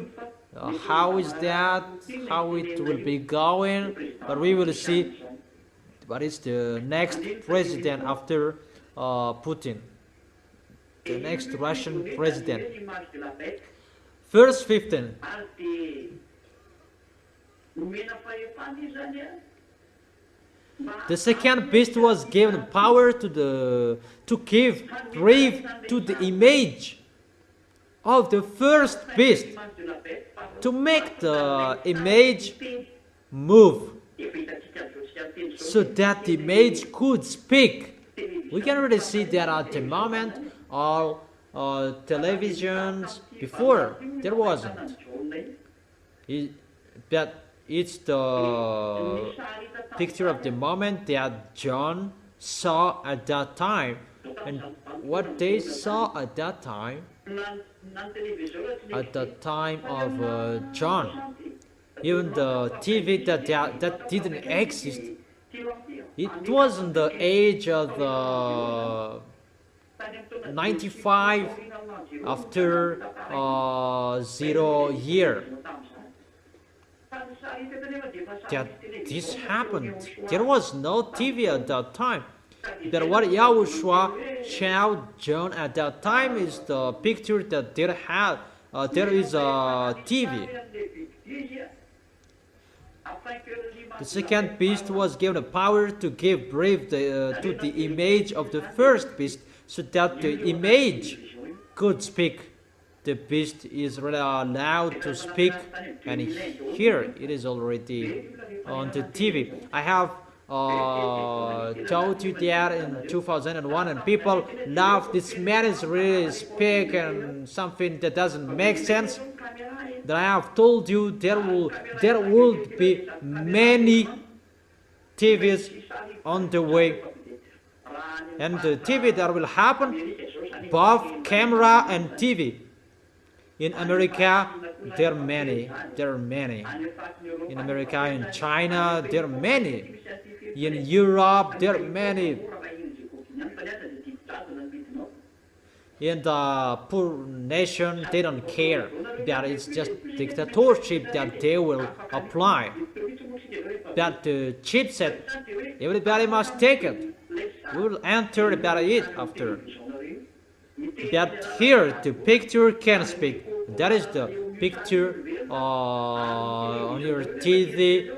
How is that? How it will be going? But we will see. What is the next president after Putin? The next Russian president. Verse 15. The second beast was given power to give breath to the image of the first beast, to make the image move, so that the image could speak. We can really see that at the moment, all televisions before there wasn't. It's the picture of the moment that John saw at that time, and what they saw at that time, at the time of John. Even the TV that didn't exist. It wasn't the age of the 95 after 0 year that this happened. There was no TV at that time. But what Yahushua showed John at that time is the picture that there is a TV. The second beast was given the power to give breath to the image of the first beast, so that the image could speak. The beast is really allowed to speak, and here it is already on the TV. I have told you that in 2001, and people laugh. This man is really speak and something that doesn't make sense. That I have told you there will be many TVs on the way, and the TV that will happen, both camera and TV. In America, there are many. In America, in China, there are many. In Europe, there are many. In the poor nation, they don't care. That it's just dictatorship that they will apply. That the chipset, everybody must take it. We will enter about it after. That here the picture can speak. That is the picture on your TV.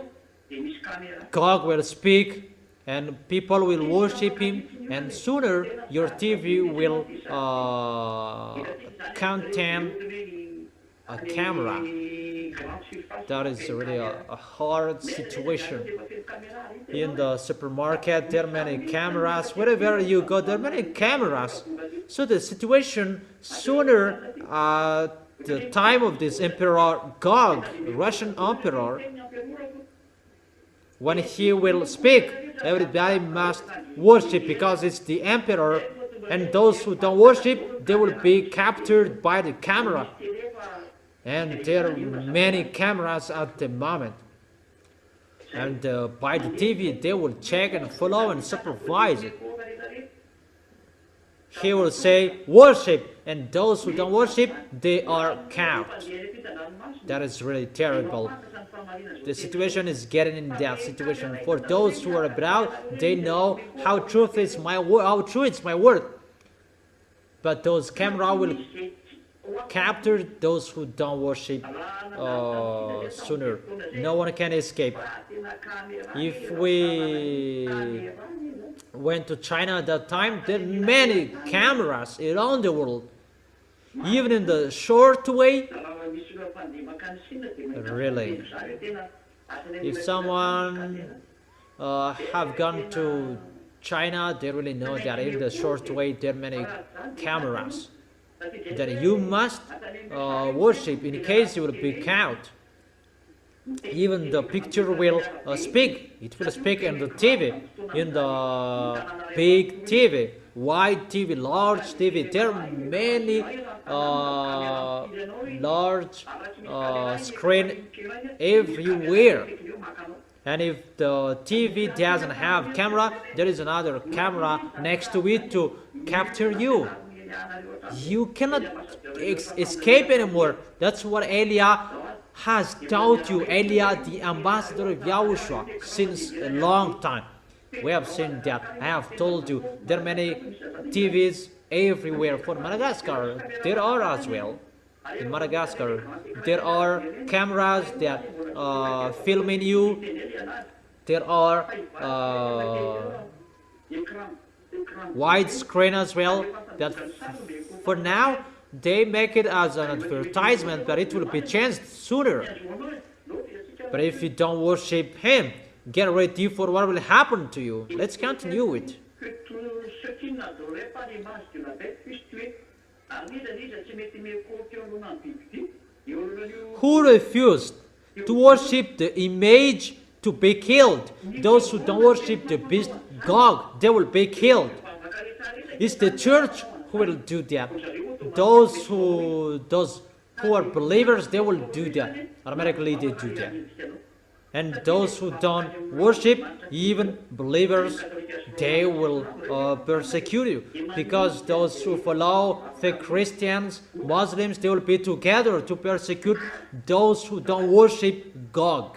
God will speak, and people will worship Him, and sooner your TV will contain a camera. That is really a hard situation. In the supermarket, there are many cameras. Wherever you go, there are many cameras. So the situation sooner, the time of this Emperor Gog, Russian Emperor, when he will speak, everybody must worship because it's the Emperor, and those who don't worship, they will be captured by the camera. And there are many cameras at the moment. And by the TV, they will check and follow and supervise it. He will say, worship, and those who don't worship, they are caught. That is really terrible. The situation is getting in that situation. For those who are abroad, they know how true is my word. But those camera will capture those who don't worship sooner. No one can escape. If we went to China at that time, there are many cameras around the world. Even in the short way, really. If someone have gone to China, they really know that in the short way there are many cameras that you must worship in case you will be caught. Even the picture will speak. It will speak in the TV, in the big TV, wide TV, large TV. There are many large screen everywhere. And if the TV doesn't have camera, there is another camera next to it to capture you. You cannot escape anymore. That's what Elia has taught you. Elia, the ambassador of Yahushua, since a long time. We have seen that. I have told you there are many TVs everywhere. For Madagascar, there are as well. In Madagascar, there are cameras that filming you. There are widescreen as well. That for now they make it as an advertisement, but it will be changed sooner. But if you don't worship Him, get ready for what will happen to you. Let's continue it. Who refused to worship the image to be killed? Those who don't worship the beast God, they will be killed. It's the church who will do that. Those who are believers, they will do that. Automatically they do that. And those who don't worship, even believers, they will persecute you. Because those who follow fake Christians, Muslims, they will be together to persecute those who don't worship God.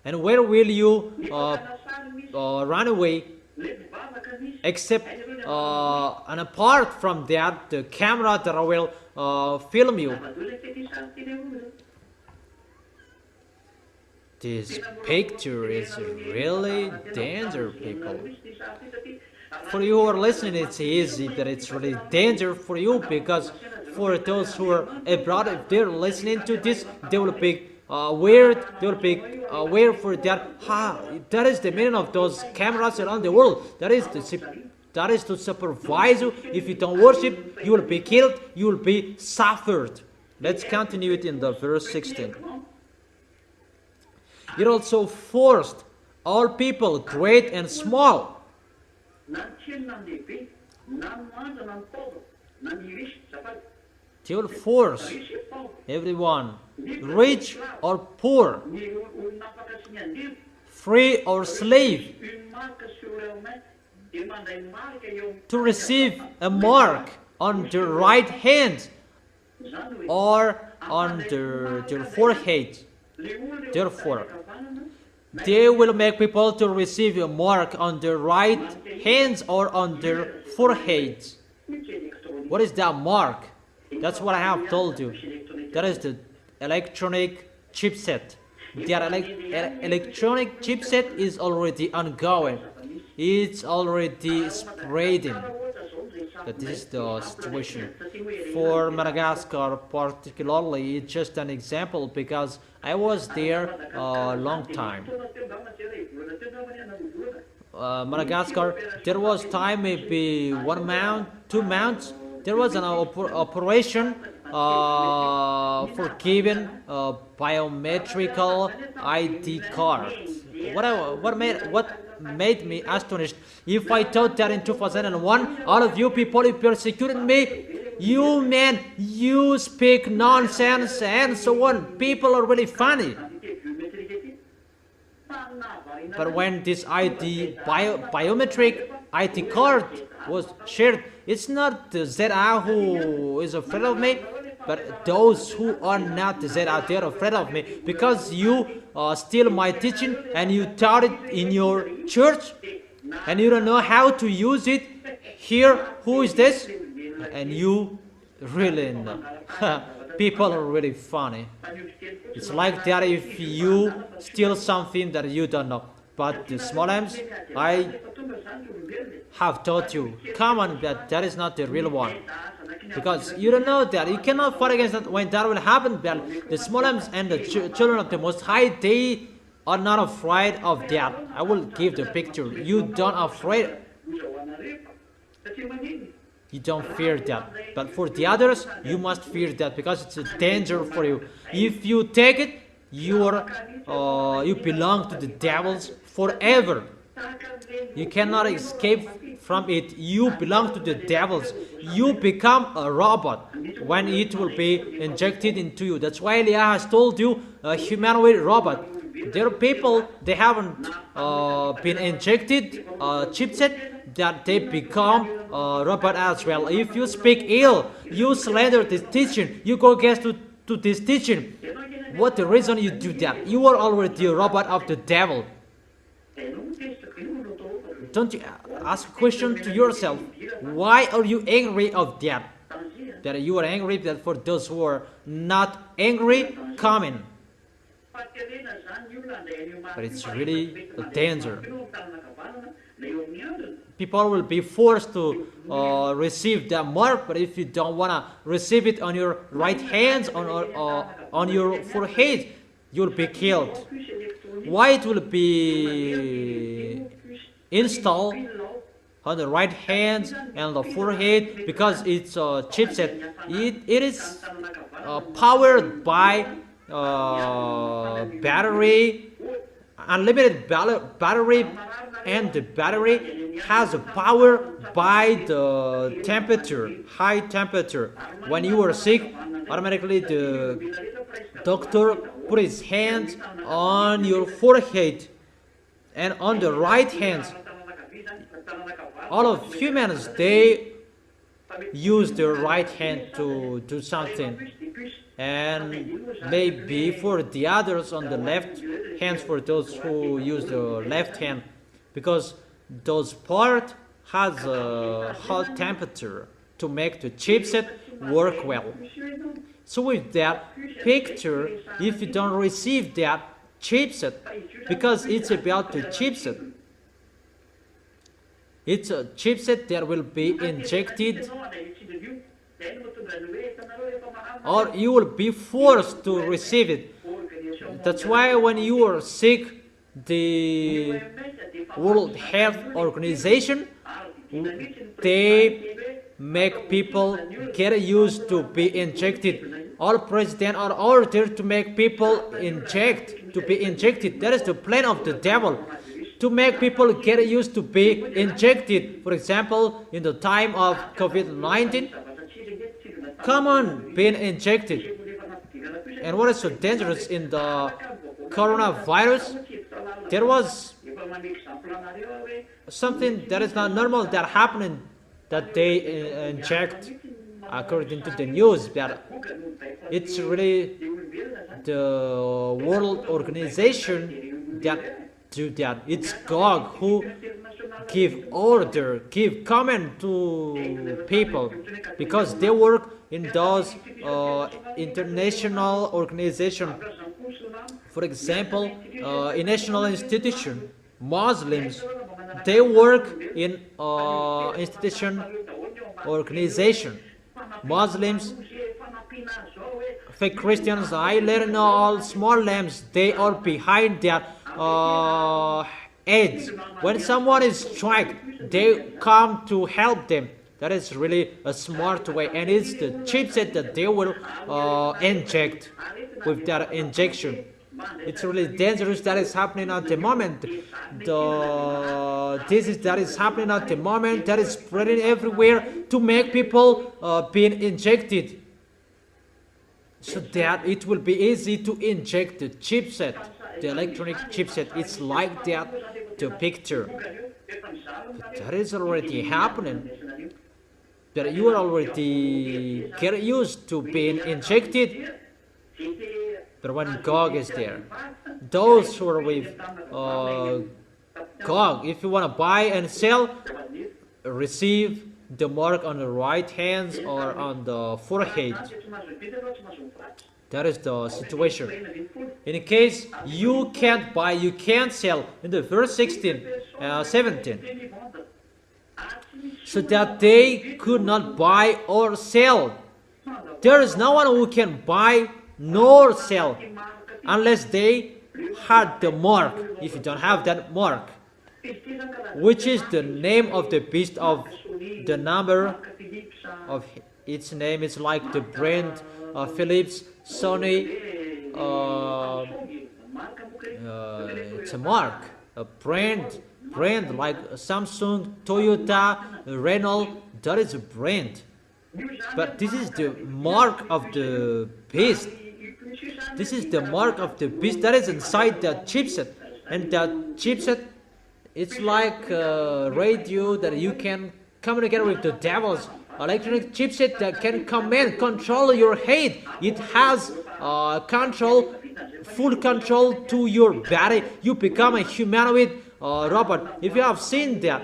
And where will you run away? Except and apart from that, the camera that will film you. This picture is really dangerous, people. For you who are listening, it's easy, but it's really dangerous for you, because for those who are abroad, if they're listening to this, they will be weird. They will be aware for that. That is the meaning of those cameras around the world. That is to supervise you. If you don't worship, you will be killed. You will be suffered. Let's continue it in the verse 16. It also forced all people, great and small. They will force everyone, rich or poor, free or slave, to receive a mark on their right hand or on their forehead. Therefore, they will make people to receive a mark on their right hands or on their foreheads. What is that mark? That's what I have told you. That is the electronic chipset. That electronic chipset is already ongoing. It's already spreading. But this is the situation. For Madagascar particularly, it's just an example because I was there a long time. Madagascar, there was time maybe 1 month, 2 months. There was an operation for giving biometrical ID card. What made me astonished? If I thought that in 2001, all of you people who persecuted me, you man, you speak nonsense and so on. People are really funny. But when this biometric ID card was shared, it's not the ZA who is afraid of me, but those who are not the ZA, they're afraid of me, because you steal my teaching and you taught it in your church and you don't know how to use it. Here, who is this? And you really know. People are really funny. It's like that if you steal something that you don't know. But the small M's, I have taught you, come on, that is not the real one. Because you don't know that. You cannot fight against that when that will happen. But the small M's and the children of the Most High, they are not afraid of that. I will give the picture. You don't afraid. You don't fear that. But for the others, you must fear that because it's a danger for you. If you take it, you belong to the devils forever. You cannot escape from it, you belong to the devils. You become a robot when it will be injected into you. That's why YAH has told you a humanoid robot. There are people, they haven't been injected chipset, that they become a robot as well. If you speak ill, you slander this teaching, you go against to this teaching. What the reason you do that? You are already a robot of the devil. Don't you ask a question to yourself? Why are you angry of that? That you are angry, that for those who are not angry, comment. But it's really a danger. People will be forced to receive that mark, but if you don't want to receive it on your right hand, on your forehead, you'll be killed. Why it will be installed on the right hand and the forehead? Because it's a chipset. It is powered by battery, unlimited battery, and the battery has a power by the temperature, high temperature. When you are sick, automatically the doctor put his hand on your forehead and on the right hand. All of humans, they use their right hand to do something, and maybe for the others on the left hands, for those who use the left hand, because those part has a hot temperature to make the chipset work well. So with that picture, if you don't receive that chipset, because it's about the chipset, it's a chipset that will be injected, or you will be forced to receive it. That's why when you are sick, the World Health Organization, they make people get used to be injected. All presidents are ordered to make people be injected. That is the plan of the devil, to make people get used to be injected. For example, in the time of COVID-19, come on, being injected. And what is so dangerous in the coronavirus? There was something that is not normal that happened, that they inject, according to the news, that it's really the World Organization that do that. It's God who give comment to people, because they work in those international organizations. For example, in national institution, Muslims, they work in institution organization. Muslims, fake Christians, Island, all small lambs, they are behind that edge. When someone is struck, they come to help them. That is really a smart way, and it's the chipset that they will inject with that injection. It's really dangerous that is happening at the moment. The disease that is happening at the moment, that is spreading everywhere, to make people being injected, so that it will be easy to inject the chipset, the electronic chipset. It's like that, the picture. But that is already happening. That you are already get used to being injected. But when Gog is there, those who are with Gog, if you want to buy and sell, receive the mark on the right hand or on the forehead. That is the situation. In case you can't buy, you can't sell, in the verse 17, so that they could not buy or sell. There is no one who can buy nor sell unless they had the mark. If you don't have that mark, which is the name of the beast, of the number of its name, is like the brand Philips, Sony. It's a mark, a brand brand like Samsung, Toyota, Renault. That is a brand. But this is the mark of the beast. This is the mark of the beast that is inside the chipset. And that chipset, it's like a radio that you can communicate with the devil's electronic chipset that can control your head. It has full control to your body. You become a humanoid robot. If you have seen that,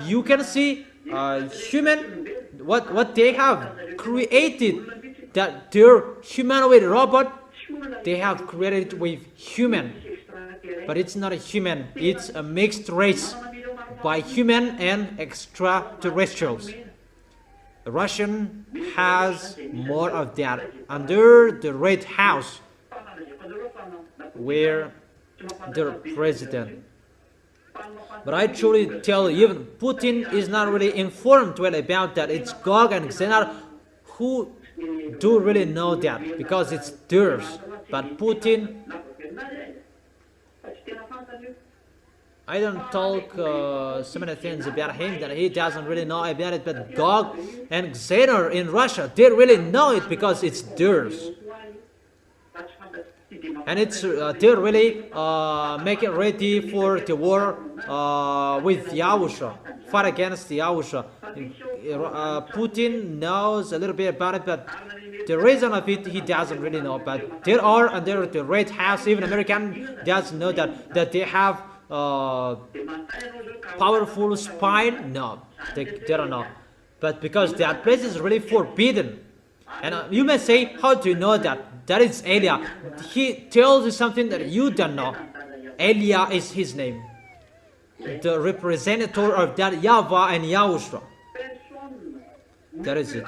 you can see human, what they have created, that their humanoid robot, they have created with human. But it's not a human, it's a mixed race by human and extraterrestrials. Russian has more of that under the Red House, where the president. But I truly tell you, even Putin is not really informed well about that. It's Gog and Xenar who do really know that, because it's theirs. But Putin, I don't talk so many things about him that he doesn't really know about it. But Gog and Xenar in Russia, they really know it because it's theirs. And it's they're really making ready for the war with YAHOSHUA, fight against YAHOSHUA. Putin knows a little bit about it, but the reason of it he doesn't really know. But there are under the Red House, even American doesn't know that they have powerful spy. No, they don't know. But because that place is really forbidden. And you may say, how do you know that? That is Elia. He tells you something that you don't know. Elia is his name. The representative of that YAHVAH and YAHOSHUA. That is it.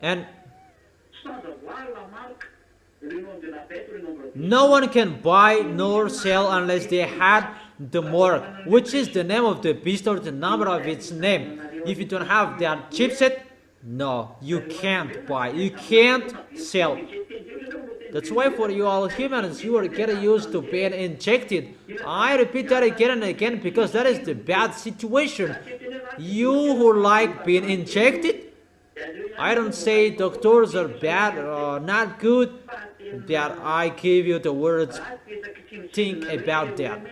And no one can buy nor sell unless they had the mark, which is the name of the beast or the number of its name. If you don't have that chipset, no, you can't buy, you can't sell. That's why for you all humans, you are getting used to being injected. I repeat that again and again because that is the bad situation. You who like being injected, I don't say doctors are bad or not good, that I give you the words, think about that.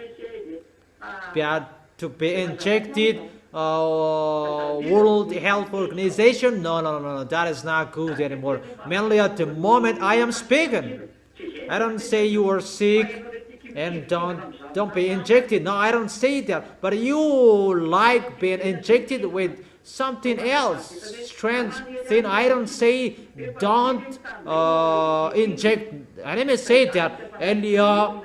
Bad to be injected. World Health Organization, no, that is not good anymore. Mainly at the moment I am speaking, I don't say you are sick and don't be injected. No, I don't say that. But you like being injected with something else, strange thing. I don't say don't inject. I may say that Elia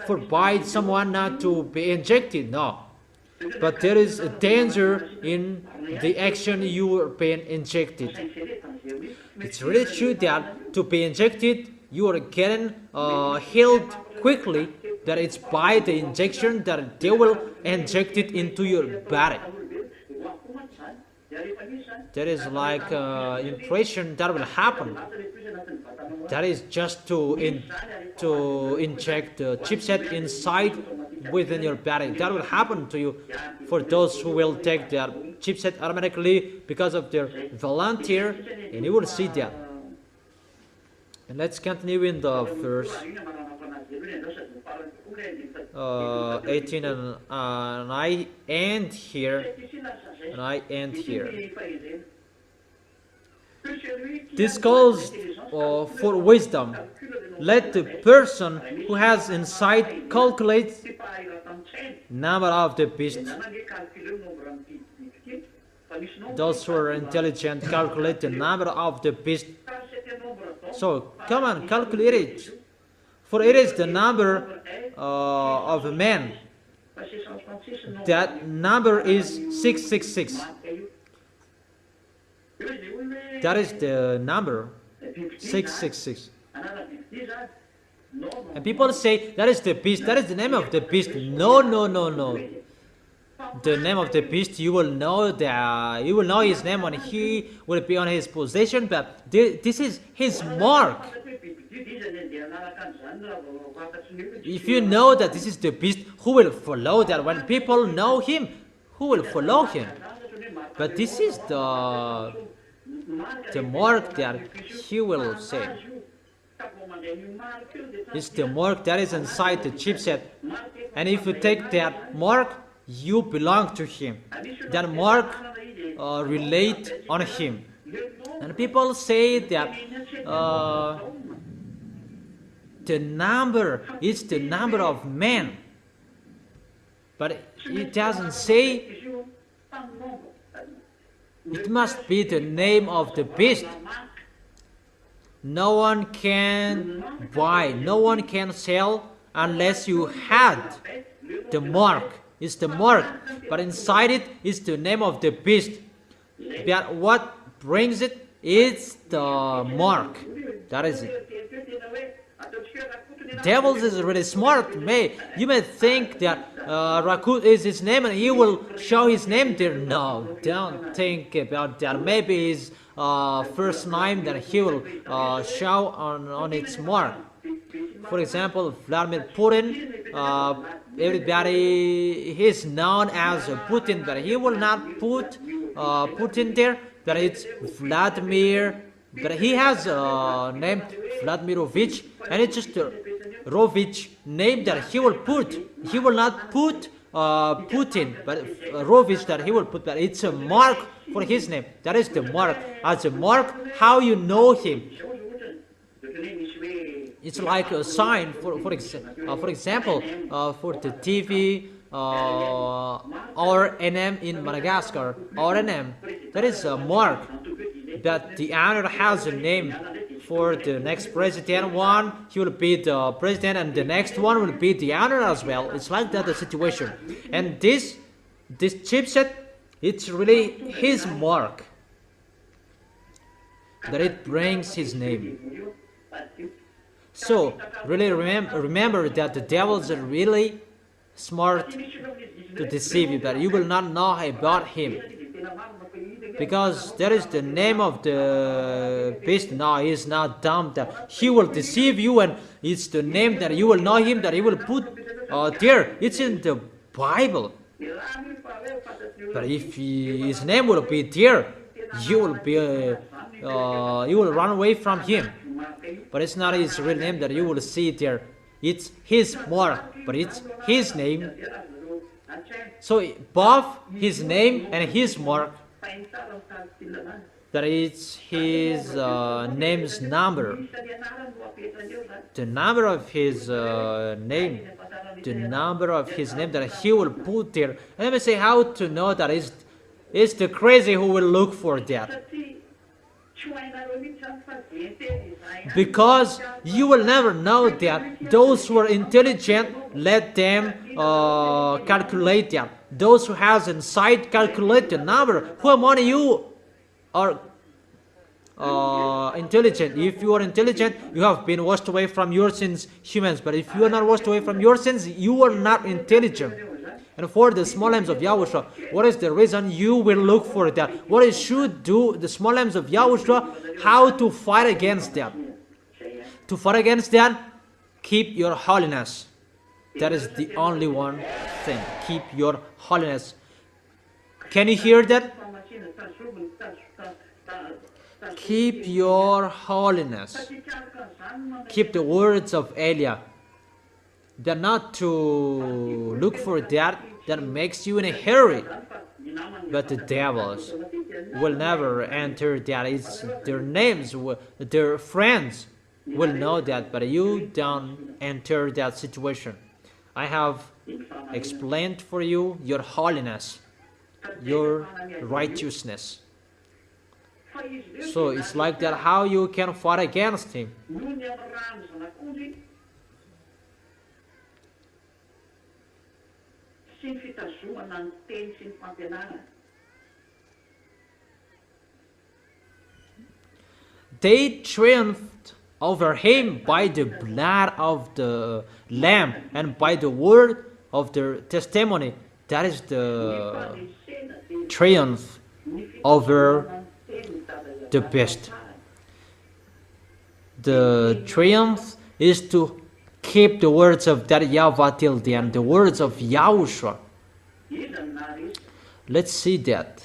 forbid someone not to be injected. No. But there is a danger in the action you are being injected. It's really true that to be injected, you are getting healed quickly. That it's by the injection that they will inject it into your body. That is like impression that will happen. That is just to inject the chipset inside within your body. That will happen to you for those who will take their chipset automatically because of their volunteer, and you will see that. And let's continue in the verse 18, and I end here. This calls for wisdom. Let the person who has insight calculate number of the beast. Those who are intelligent calculate the number of the beast. So come on, calculate it. For it is the number of a man. That number is 666. That is the number 666. And people say that is the beast, that is the name of the beast. No. The name of the beast, you will know his name when he will be on his possession, but this is his mark. If you know that this is the beast, who will follow that? When people know him, who will follow him? But this is the mark that he will say. It's the mark that is inside the chipset. And if you take that mark, you belong to him. That mark relate on him. And people say that the number is the number of men. But it doesn't say it must be the name of the beast. No one can buy, no one can sell unless you had the mark. It's the mark, but inside it is the name of the beast. But what brings it is the mark. That is it. Devils is really smart. You may think that Rakut is his name and he will show his name there. No, don't think about that. Maybe his first name that he will show on its mark. For example, Vladimir Putin, everybody is known as Putin, but he will not put Putin there, but it's Vladimir, but he has a name Vladimirovich, and it's just a Rovich name that he will put. He will not put Putin, but Rovich that he will put, but it's a mark for his name. That is the mark. As a mark, how you know him. It's like a sign, for example, for the TV, RNM in Madagascar, RNM, that is a mark that the owner has a name. For the next president one, he will be the president, and the next one will be the owner as well. It's like that, the situation. And this chipset, it's really his mark, that it brings his name. So really remember that the devils are really smart to deceive you, but you will not know about him. Because that is the name of the beast. No, he is not dumb. That he will deceive you, and it's the name that you will know him, that he will put there. It's in the Bible. But if his name will be there, you will run away from him. But it's not his real name that you will see there. It's his mark, but it's his name. So both his name and his mark, that is his name's number. The number of his name. The number of his name that he will put there. And let me say how to know that it's the crazy who will look for that. Because you will never know that. Those who are intelligent, let them calculate that. Those who has insight, calculate the number. Who among you are intelligent? If you are intelligent, you have been washed away from your sins, humans. But if you are not washed away from your sins, you are not intelligent. And for the small lambs of Yahushua, what is the reason you will look for that? What is should do the small lambs of Yahushua? How to fight against that? To fight against that, keep your holiness. That is the only one thing. Keep your holiness. Can you hear that? Keep your holiness. Keep the words of Elia. They're not to look for that makes you in a hurry. But the devils will never enter that. It's their names, their friends will know that, but you don't enter that situation. I have explained for you your holiness, your righteousness. So it's like that how you can fight against him. They triumphed over him by the blood of the Lamb and by the word of their testimony. That is the triumph over the beast. the triumph is to keep the words of that YAHVAH till the end, the words of YAHOSHUA. Let's see that.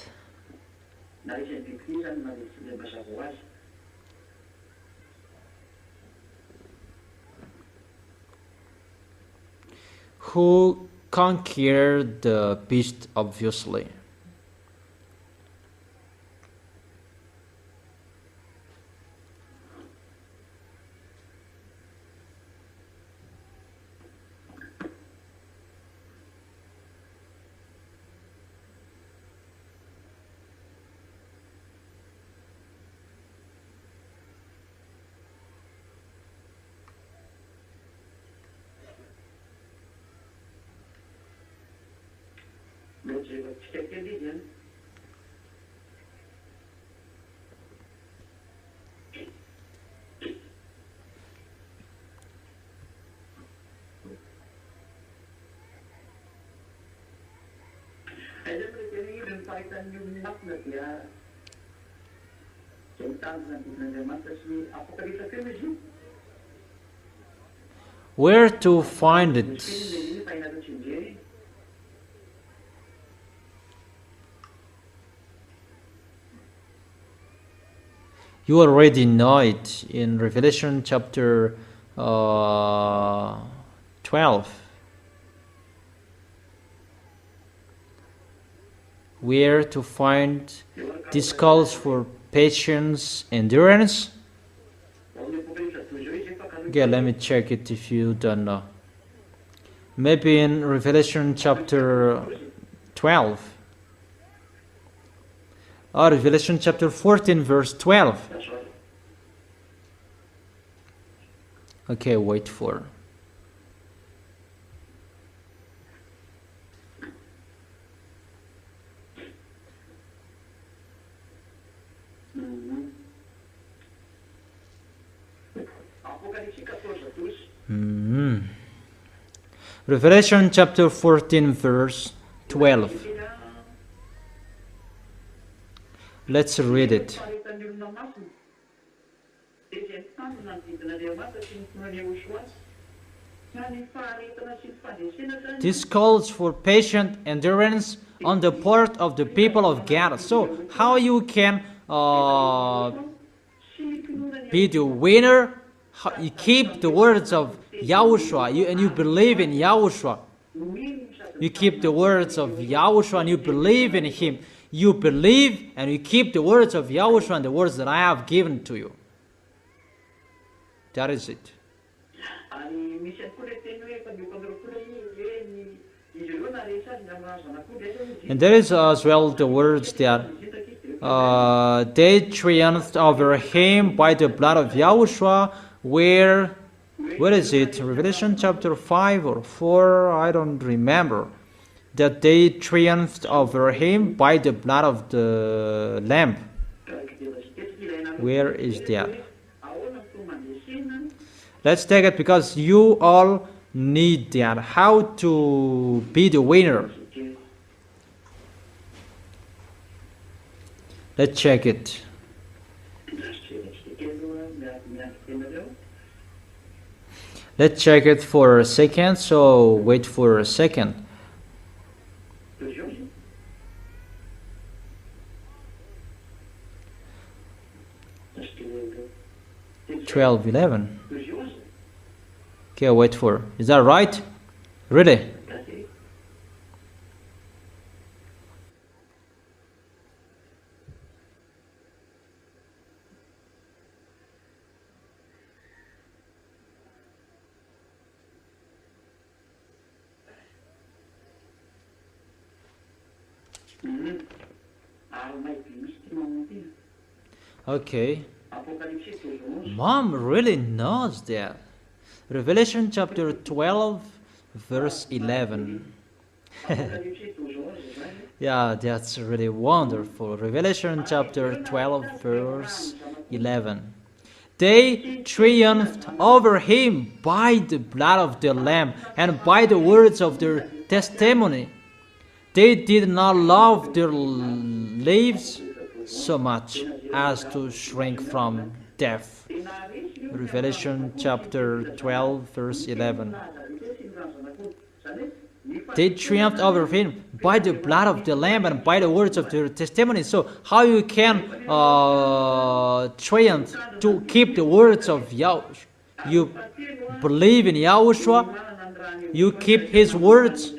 Who conquered the beast, obviously. Where to find it? You already know it in Revelation chapter 12. Where to find this calls for patience, endurance. Okay, let me check it if you don't know. Maybe in Revelation chapter 12. Or Revelation chapter 14 verse 12. Okay, wait for. Revelation chapter 14 verse 12. Let's read it. This calls for patient endurance on the part of the people of God. So how you can be the winner? How you keep the words of YAHOSHUA, and you believe in YAHOSHUA. You keep the words of YAHOSHUA and you believe in Him. You believe and you keep the words of YAHOSHUA and the words that I have given to you. That is it. And there is as well the words that they triumphed over him by the blood of YAHOSHUA. Where is it? Revelation chapter 5 or 4? I don't remember. That they triumphed over him by the blood of the Lamb. Where is that? Let's take it because you all need that. How to be the winner. Let's check it. Let's check it for a second. So wait for a second. 12:11. Okay, wait for. Is that right? Really? Okay. Mom really knows that. Revelation chapter 12 verse 11. Yeah, that's really wonderful. Revelation chapter 12 verse 11. They triumphed over him by the blood of the Lamb and by the words of their testimony. They did not love their lives so much as to shrink from death. Revelation chapter 12, verse 11. They triumphed over him by the blood of the Lamb and by the words of their testimony. So how you can triumph to keep the words of Yahushua? You believe in Yahushua, you keep his words,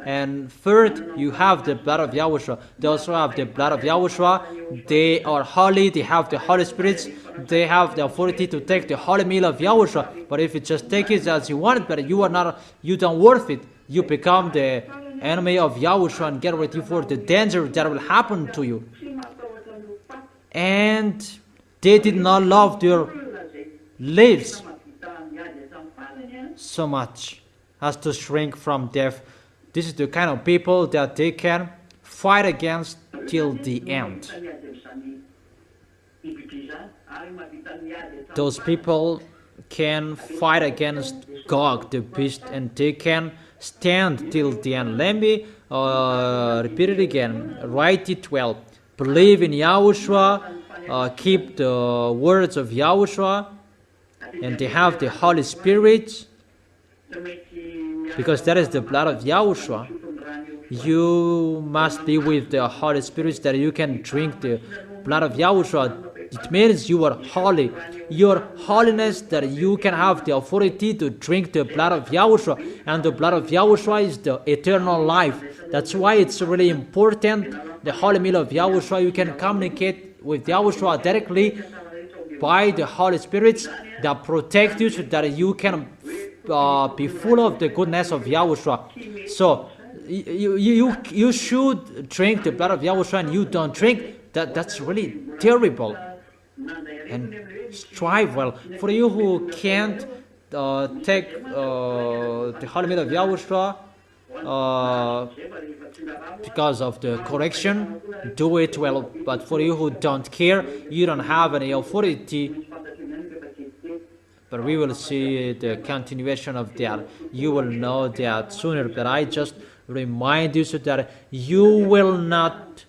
and third, you have the blood of Yahushua. Those who have the blood of Yahushua, they are holy, they have the Holy Spirit, they have the authority to take the holy meal of Yahushua. But if you just take it as you want it, but you don't worth it, you become the enemy of Yahushua and get ready for the danger that will happen to you. And they did not love their lives so much as to shrink from death. This is the kind of people that they can fight against till the end. Those people can fight against Gog, the beast, and they can stand till the end. Let me repeat it again. Write it well. Believe in Yahushua, keep the words of Yahushua, and they have the Holy Spirit, because that is the blood of Yahushua. You must be with the Holy Spirit that you can drink the blood of Yahushua. It means you are holy. Your holiness that you can have the authority to drink the blood of Yahushua. And the blood of Yahushua is the eternal life. That's why it's really important. The holy meal of Yahushua, you can communicate with Yahushua directly by the Holy Spirit that protect you so that you can be full of the goodness of Yahushua. So you should drink the blood of Yahushua and you don't drink. That's really terrible. And strive well. For you who can't take the holy meal of Yahushua because of the correction, do it well. But for you who don't care, you don't have any authority. But we will see the continuation of that. You will know that sooner. But I just remind you so that you will not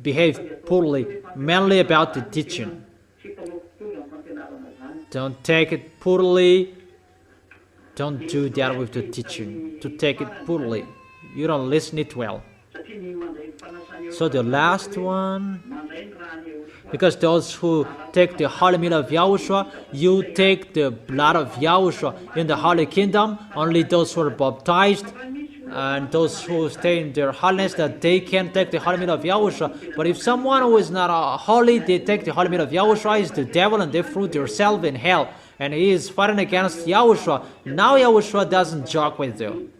behave poorly, mainly about the teaching. Don't take it poorly. Don't do that with the teaching. To take it poorly, you don't listen it well. So the last one, because those who take the holy meal of Yahushua, you take the blood of Yahushua in the holy kingdom. Only those who are baptized and those who stay in their holiness, that they can take the holy meal of Yahushua. But if someone who is not holy, they take the holy meal of Yahushua, is the devil, and they threw themselves in hell. And he is fighting against Yahushua. Now Yahushua doesn't joke with you.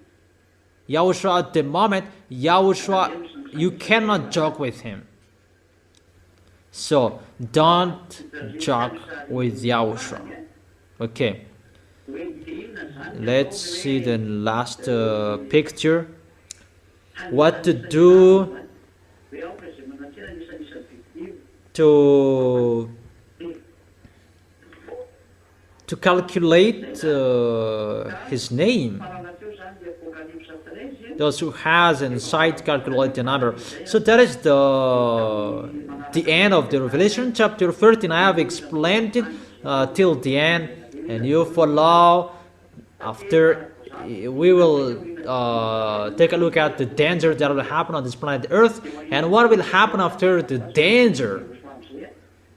Yahushua, at the moment, Yahushua, you cannot joke with him. So don't joke with Yahushua. Okay. Let's see the last picture. What to do to calculate his name. Those who has insight calculate the number. So that is the end of the Revelation chapter 13. I have explained it till the end, and you follow. After we will take a look at the danger that will happen on this planet Earth, and what will happen after the danger.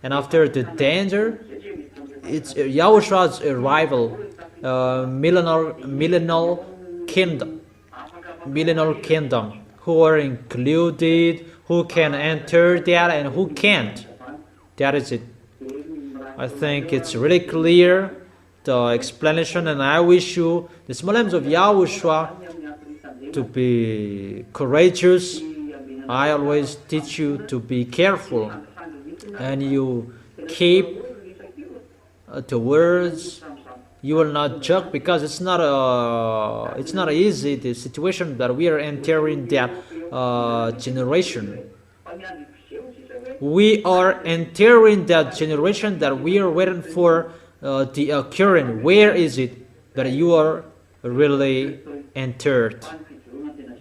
And after the danger, it's Yahushua's arrival, millennial kingdom, who are included, who can enter that and who can't. That is it. I think it's really clear, the explanation, and I wish you, the small arms of Yahushua, to be courageous. I always teach you to be careful, and you keep the words. You will not joke, because it's not easy, the situation that we are entering, that generation. We are entering that generation that we are waiting for the occurring. Where is it that you are really entered?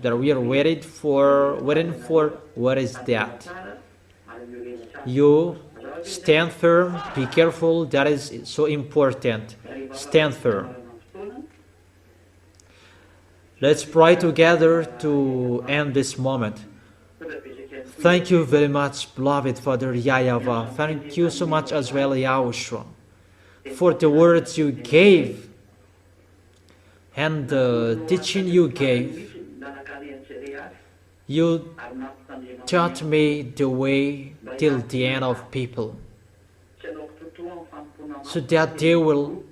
That we are waiting for. What is that? You Stand firm, be careful, that is so important. Stand firm. Let's pray together to end this moment. Thank you very much, beloved Father YAHVAH. Thank you so much as well, YAHOSHUA, for the words you gave and the teaching you gave. You taught me the way till the end of people, so that they will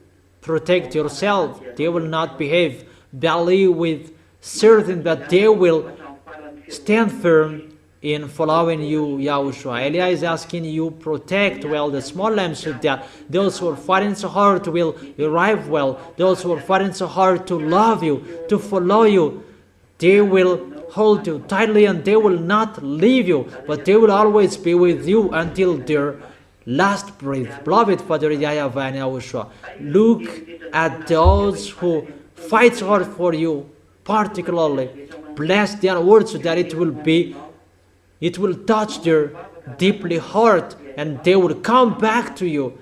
protect yourself, they will not behave badly with certain, but they will stand firm in following you, YAHOSHUA. Elia is asking you protect well the small lambs, so that those who are fighting so hard will arrive well. Those who are fighting so hard to love you, to follow you, they will hold you tightly and they will not leave you, but they will always be with you until their last breath. Beloved Father YAHVAH and YAHOSHUA, look at those who fight hard for you, particularly. Bless their words so that it will touch their deeply heart and they will come back to you.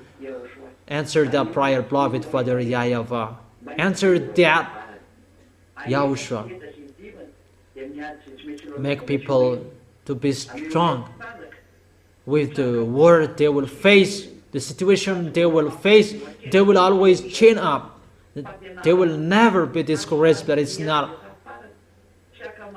Answer that prayer, beloved Father YAHVAH. Answer that, YAHOSHUA. Make people to be strong with the word they will face, the situation they will face. They will always chin up. They will never be discouraged, but it's not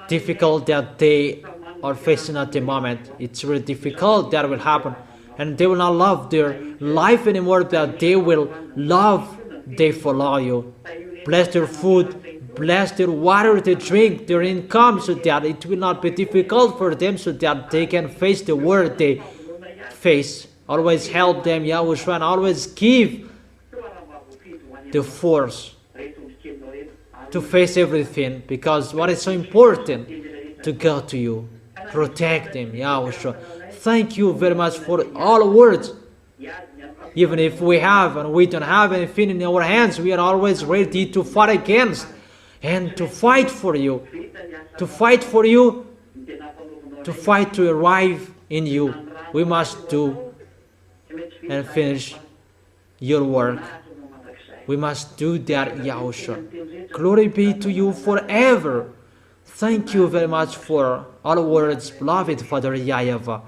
difficult that they are facing at the moment. It's really difficult that will happen. And they will not love their life anymore, but they will love, they follow you. Bless their food, bless their water they drink, their income, so that it will not be difficult for them, so that they can face the world they face. Always help them, YAHOSHUA, and always give the force to face everything, because what is so important to go to you. Protect them, YAHOSHUA. Thank you very much for all words. Even if we have and we don't have anything in our hands, we are always ready to fight against and to fight for you. To fight for you, to fight to arrive in you. We must do and finish your work. We must do that, YAHOSHUA. Glory be to you forever. Thank you very much for all words, beloved Father YAHVAH.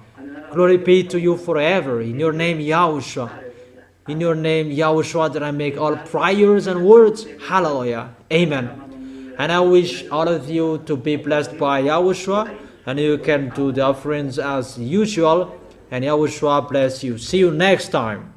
Glory be to you forever. In your name, YAHOSHUA. In your name, YAHOSHUA, that I make all prayers and words. Hallelujah. Amen. And I wish all of you to be blessed by YAHOSHUA. And you can do the offerings as usual. And YAHOSHUA bless you. See you next time.